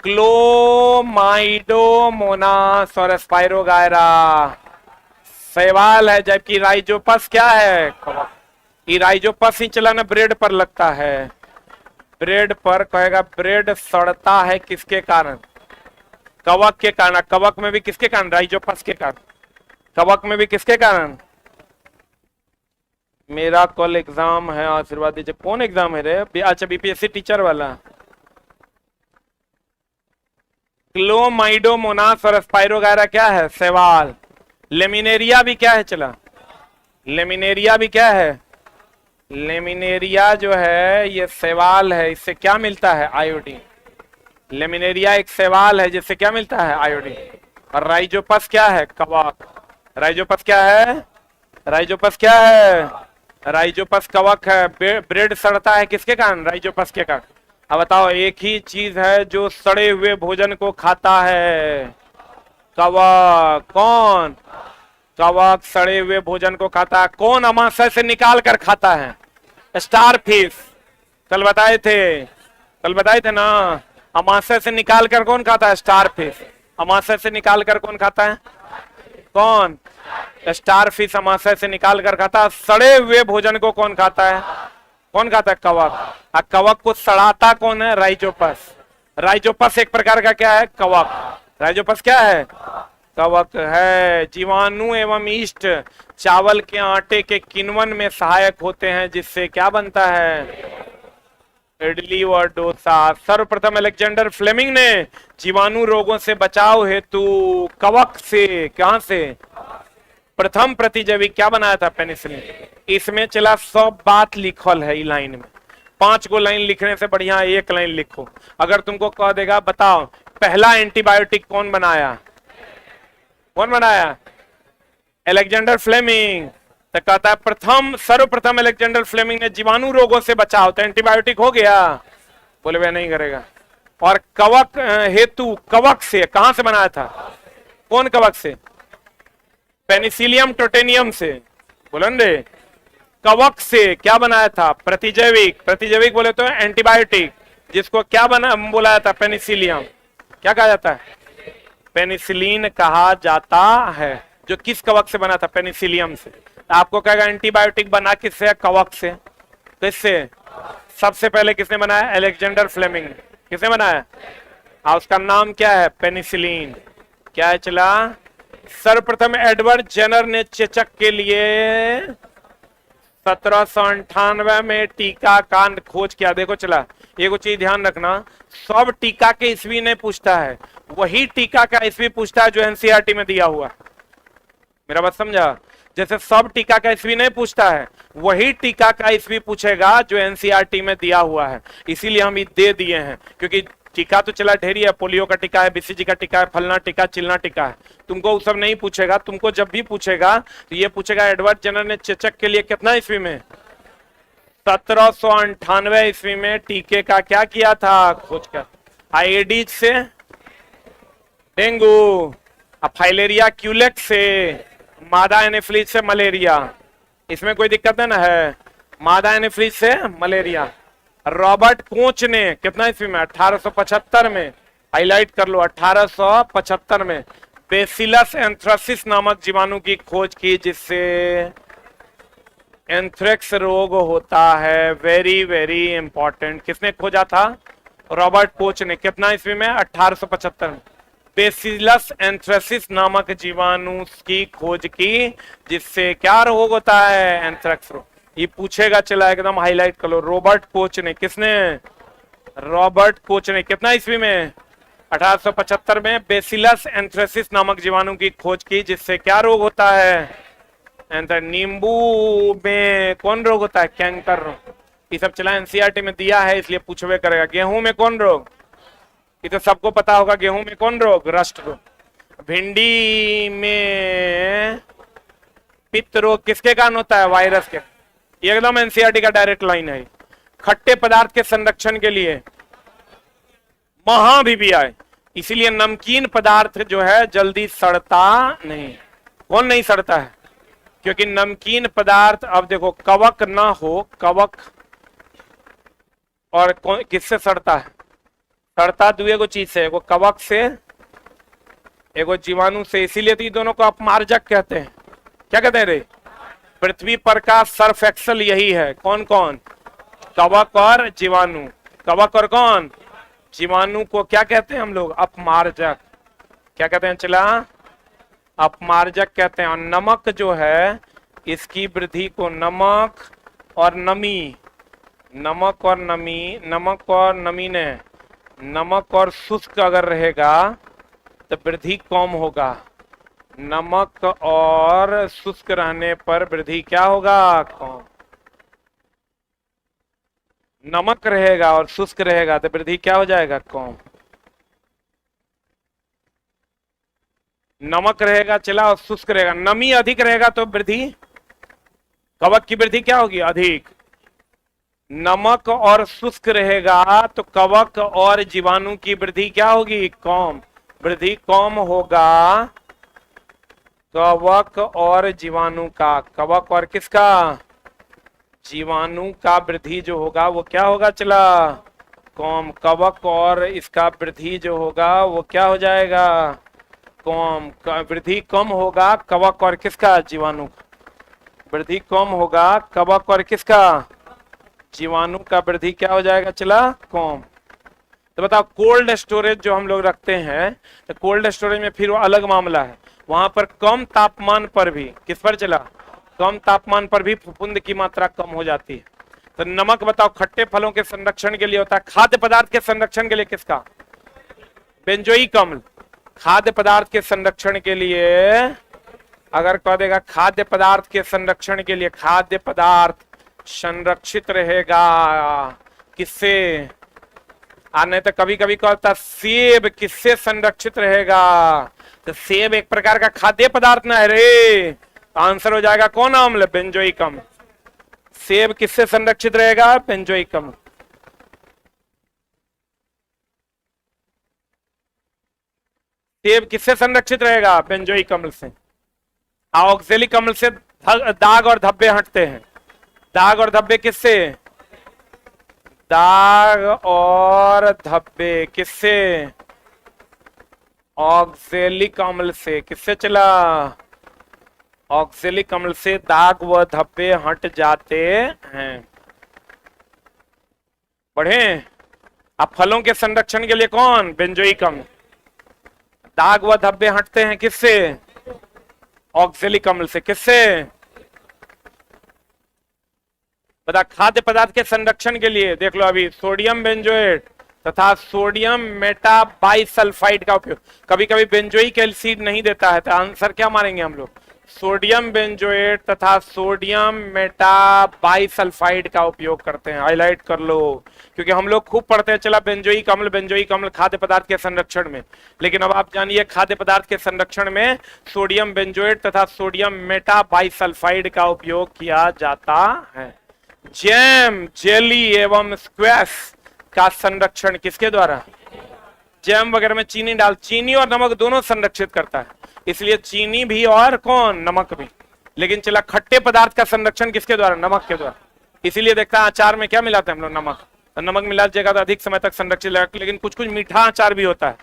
क्लोमाइडोमोनास और स्पाइरोगायरा सवाल है। जबकि राइजोपस क्या है? ये राइजोपस ही चला ना ब्रेड पर लगता है। ब्रेड पर कहेगा ब्रेड सड़ता है किसके कारण? कवक के कारण। कवक में भी किसके कारण? राइजोपस के कारण। कवक में भी किसके कारण? मेरा कल एग्जाम है, आशीर्वाद दीजिए। कौन एग्जाम है रे? अच्छा बीपीएससी टीचर वाला। क्लोमाइडोमोनास और स्पाइरोगायरा क्या है? सवाल। लेमिनेरिया भी क्या है? चला लेमिनेरिया भी क्या है? लेमिनेरिया जो है ये सवाल है। इससे क्या मिलता है? आयोडीन। लेमिनेरिया एक सवाल है जिससे क्या मिलता है? आयोडीन। और राइजोपस क्या है? कवक। राइजोपस क्या है? राइजोपस क्या है? राइजोपस कवक है। ब्रेड सड़ता है किसके कारण? राइजोपस के कारण। अब बताओ, एक ही चीज है जो सड़े हुए भोजन को खाता है। कवक। कौन? कवक सड़े हुए भोजन को खाता है। कौन अमाशय से निकाल कर खाता है? Star fish. कल बताए थे ना, अमाशय से निकाल कर कौन खाता है? Star fish. अमाशय से निकाल कर कौन खाता है? कौन? स्टार फिश अमाशय से निकाल कर खाता है। सड़े हुए भोजन को कौन खाता है? कौन खाता है? कवक। कवक को सड़ाता कौन है? राइजोपस। राइजोपस एक प्रकार का क्या है? कवक। राइजोपस क्या है? कवक है। जीवाणु एवं ईस्ट चावल के आटे के किण्वन में सहायक होते हैं, जिससे क्या बनता है? इडली और डोसा। सर्वप्रथम अलेक्जेंडर फ्लेमिंग ने जीवाणु रोगों से बचाव हेतु कवक से, कहां से? प्रथम प्रतिजैविक क्या बनाया था? पेनिसिलिन। इसमें चला 100 बात लिखल है। लाइन में 5 को लाइन लिखने से बढ़िया 1 लाइन लिखो। अगर तुमको कह देगा बताओ पहला एंटीबायोटिक कौन बनाया? कौन बनाया? Alexander Fleming. तो कहता है सर्वप्रथम अलेक्जेंडर फ्लेमिंग ने जीवाणु रोगों से बचाव, तो एंटीबायोटिक हो गया? बोले वह नहीं करेगा। और कवक हेतु, कवक से कहां से बनाया था? कौन कवक से? पेनिसिलियम टोटेनियम से। बोलन रे कवक से क्या बनाया था? प्रतिजैविक। प्रतिजैविक बोले तो एंटीबायोटिक, जिसको क्या बना बोला जाता है? पेनिसिलियम। क्या कहा जाता है? पेनिसिलिन कहा जाता है। जो किस कवक से बना था? पेनिसिलियम से। आपको कहेगा एंटीबायोटिक बना किससे है? कवक से। किससे? सबसे पहले किसने बनाया? Alexander Fleming. किसने बनाया? उसका नाम क्या है? पेनिसिलिन। क्या है चला? सर्वप्रथम एडवर्ड जेनर ने चेचक के लिए 1798 में टीका का खोज किया। देखो चला, एक चीज ध्यान रखना, सब टीका के ईस्वी नहीं पूछता है, वही टीका का ईस्वी पूछता है जो एनसीईआरटी में दिया हुआ है। मेरा बात समझा? जैसे सब टीका का ईस्वी नहीं पूछता है, वही टीका का ईस्वी पूछेगा जो एनसीईआरटी में दिया हुआ है। इसीलिए हम ये दे दिए हैं, क्योंकि टीका तो चला ढेरी है, पोलियो का टीका है, बीसीजी का टीका है, फलना टीका, चिलना टीका है। तुमको वो सब नहीं पूछेगा। तुमको जब भी पूछेगा तो ये पूछेगा एडवर्ड जेनर ने चेचक के लिए कितना ईस्वी में? 1798 ईस्वी में टीके का क्या किया था? खोज कर। आएडिज से डेंगू, फाइलेरिया क्यूलेक्स से, मादा एनेफ्लिस से मलेरिया। इसमें कोई दिक्कत ना है? मादा एनेफ्लिस से मलेरिया। रॉबर्ट कोच ने कितना ईस्वी में? 1875 में। हाईलाइट कर लो, 1875 में बेसिलस एंथ्रासिस नामक जीवाणु की खोज की, जिससे एंथ्रेक्स रोग होता है। Very very important. किसने खोजा था? रॉबर्ट कोच ने। कितना ईस्वी में? 1875 में बेसिलस एंथ्रासिस नामक जीवाणु की खोज की, जिससे क्या रोग होता है? एंथ्रेक्स रोग। ये पूछेगा चला, एकदम हाईलाइट कर लो। रॉबर्ट कोच ने। किसने? रॉबर्ट कोच ने। कितना ईस्वी में? 1875 में बेसिलस एंथ्रेसिस नामक जीवाणु की खोज की, जिससे क्या रोग होता है? नींबू में कौन रोग होता है? कैंकर रोग। ये सब चला एनसीईआरटी में दिया है, इसलिए पूछवे करेगा। गेहूं में कौन रोग? ये तो सबको पता होगा। गेहूं में कौन रोग? रस्ट रोग। भिंडी में पित्त रोग किसके कारण होता है? वायरस के। ये एकदम एनसीईआरटी का डायरेक्ट लाइन है। खट्टे पदार्थ के संरक्षण के लिए महाभिवियाय, इसीलिए नमकीन पदार्थ जो है जल्दी सड़ता नहीं। कौन नहीं सड़ता है? क्योंकि नमकीन पदार्थ, अब देखो, कवक ना हो, कवक और किससे सड़ता है? सड़ता दुए को चीज से, एगो कवक से, एगो जीवाणु से। इसीलिए तो ये दोनों को अपमार्जक कहते हैं। क्या कहते हैं रे? पृथ्वी पर का सर्फ एक्सल यही है। कौन कौन? कवक और जीवाणु। कवक और कौन? जीवाणु को क्या कहते हैं हम लोग? अपमार्जक। क्या कहते हैं चला? अपमार्जक कहते हैं। और नमक जो है, इसकी वृद्धि को नमक और नमी, नमक और नमी, नमक और नमी ने, नमक और शुष्क अगर रहेगा तो वृद्धि कम होगा। नमक और शुष्क रहने पर वृद्धि क्या होगा? कम। नमक रहेगा और शुष्क रहेगा तो वृद्धि क्या हो जाएगा? कम। नमक रहेगा चला और शुष्क रहेगा, नमी अधिक रहेगा तो वृद्धि, कवक की वृद्धि क्या होगी? अधिक। नमक और शुष्क रहेगा तो कवक और जीवाणु की वृद्धि क्या होगी? कम। वृद्धि कम होगा कवक और जीवाणु का। कवक और किसका? जीवाणु का वृद्धि जो होगा वो क्या होगा चला? कम। कवक और इसका वृद्धि जो होगा वो क्या हो जाएगा? कम। वृद्धि कम होगा कवक और किसका? जीवाणु का। वृद्धि कम होगा कवक और किसका? जीवाणु का। वृद्धि क्या हो जाएगा चला? कम। तो बताओ, कोल्ड स्टोरेज जो हम लोग रखते हैं, तो कोल्ड स्टोरेज में फिर वो अलग मामला है। वहां पर कम तापमान पर भी, किस पर चला? कम तापमान पर भी फफूंद की मात्रा कम हो जाती है। तो नमक बताओ, खट्टे फलों के संरक्षण के लिए होता है। खाद्य पदार्थ के संरक्षण के लिए किसका? बेंजोइक अम्ल। खाद्य पदार्थ के संरक्षण के लिए अगर कह देगा खाद्य पदार्थ के संरक्षण के लिए, खाद्य पदार्थ संरक्षित रहेगा किससे? आने तो कभी कभी कहता सेब किससे संरक्षित रहेगा? तो सेब एक प्रकार का खाद्य पदार्थ ना है रे। आंसर हो जाएगा कौन अम्ल? बेंजोइक अम्ल। सेब किससे संरक्षित रहेगा? बेंजोइक अम्ल। सेब किससे संरक्षित रहेगा? बेंजोइक अम्ल से। ऑक्जेलिक अम्ल से दाग और धब्बे हटते हैं। दाग और धब्बे किससे? दाग और धब्बे किससे? ऑक्जेलिक अम्ल से। किससे चला? ऑक्जेलिक अम्ल से दाग व धब्बे हट जाते हैं। बढ़े। अब फलों के संरक्षण के लिए कौन? बेंजोइक अम्ल। दाग व धब्बे हटते हैं किससे? ऑक्जेलिक अम्ल से। किससे? बता। खाद्य पदार्थ के संरक्षण के लिए देख लो अभी सोडियम बेंजोएट तथा सोडियम मेटाबाइसल्फाइड का उपयोग। कभी कभी बेंजोइक एसिड नहीं देता है तो आंसर क्या मारेंगे हम लोग? सोडियम बेंजोएट तथा सोडियम मेटाबाइसल्फाइड का उपयोग करते हैं। हाईलाइट कर लो क्योंकि हम लोग खूब पढ़ते हैं चला बेंजोइक अम्ल खाद्य पदार्थ के संरक्षण में। लेकिन अब आप जानिए खाद्य पदार्थ के संरक्षण में सोडियम बेंजोएट तथा सोडियम मेटाबाइसल्फाइड का उपयोग किया जाता है। जैम, जेली एवं स्क्वैश का संरक्षण किसके द्वारा? जैम वगैरह में चीनी और नमक दोनों संरक्षित करता है, इसलिए चीनी भी और कौन? नमक भी। लेकिन चला खट्टे पदार्थ का संरक्षण किसके द्वारा? नमक के द्वारा। इसीलिए देखता है अचार में क्या मिलाते हैं हम लोग? नमक। तो नमक मिला जाएगा तो अधिक समय तक संरक्षित रहेगा। लेकिन कुछ कुछ मीठा अचार भी होता है,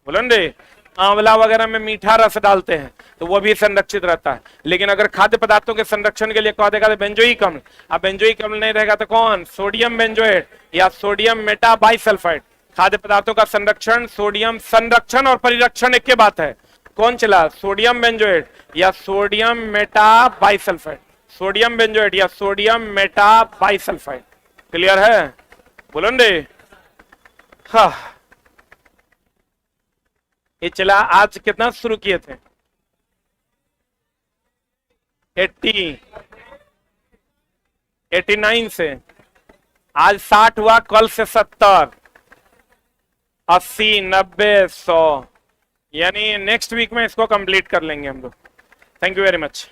बोलो रे, आंवला वगैरह में मीठा रस डालते हैं तो वो भी संरक्षित रहता है। लेकिन अगर खाद्य पदार्थों के संरक्षण के लिए कहा देगा तो बेंजोइक अम्ल। अब बेंजोइक अम्ल नहीं रहेगा तो कौन? सोडियम बेंजोएट या सोडियम मेटाबाइसल्फाइड। खाद्य पदार्थों का संरक्षण, सोडियम संरक्षण और परिरक्षण एक के बात है। कौन चला? सोडियम बेंजोएट या सोडियम मेटाबाइसल्फाइड। सोडियम बेंजोएट या सोडियम मेटाबाइसल्फाइड। क्लियर है? बोलो रे। हाँ, ये चला। आज कितना शुरू किए थे? 89 से। आज 60 हुआ, कल से 70, 80, 90, 100, यानी नेक्स्ट वीक में इसको कंप्लीट कर लेंगे हम लोग। Thank you very much.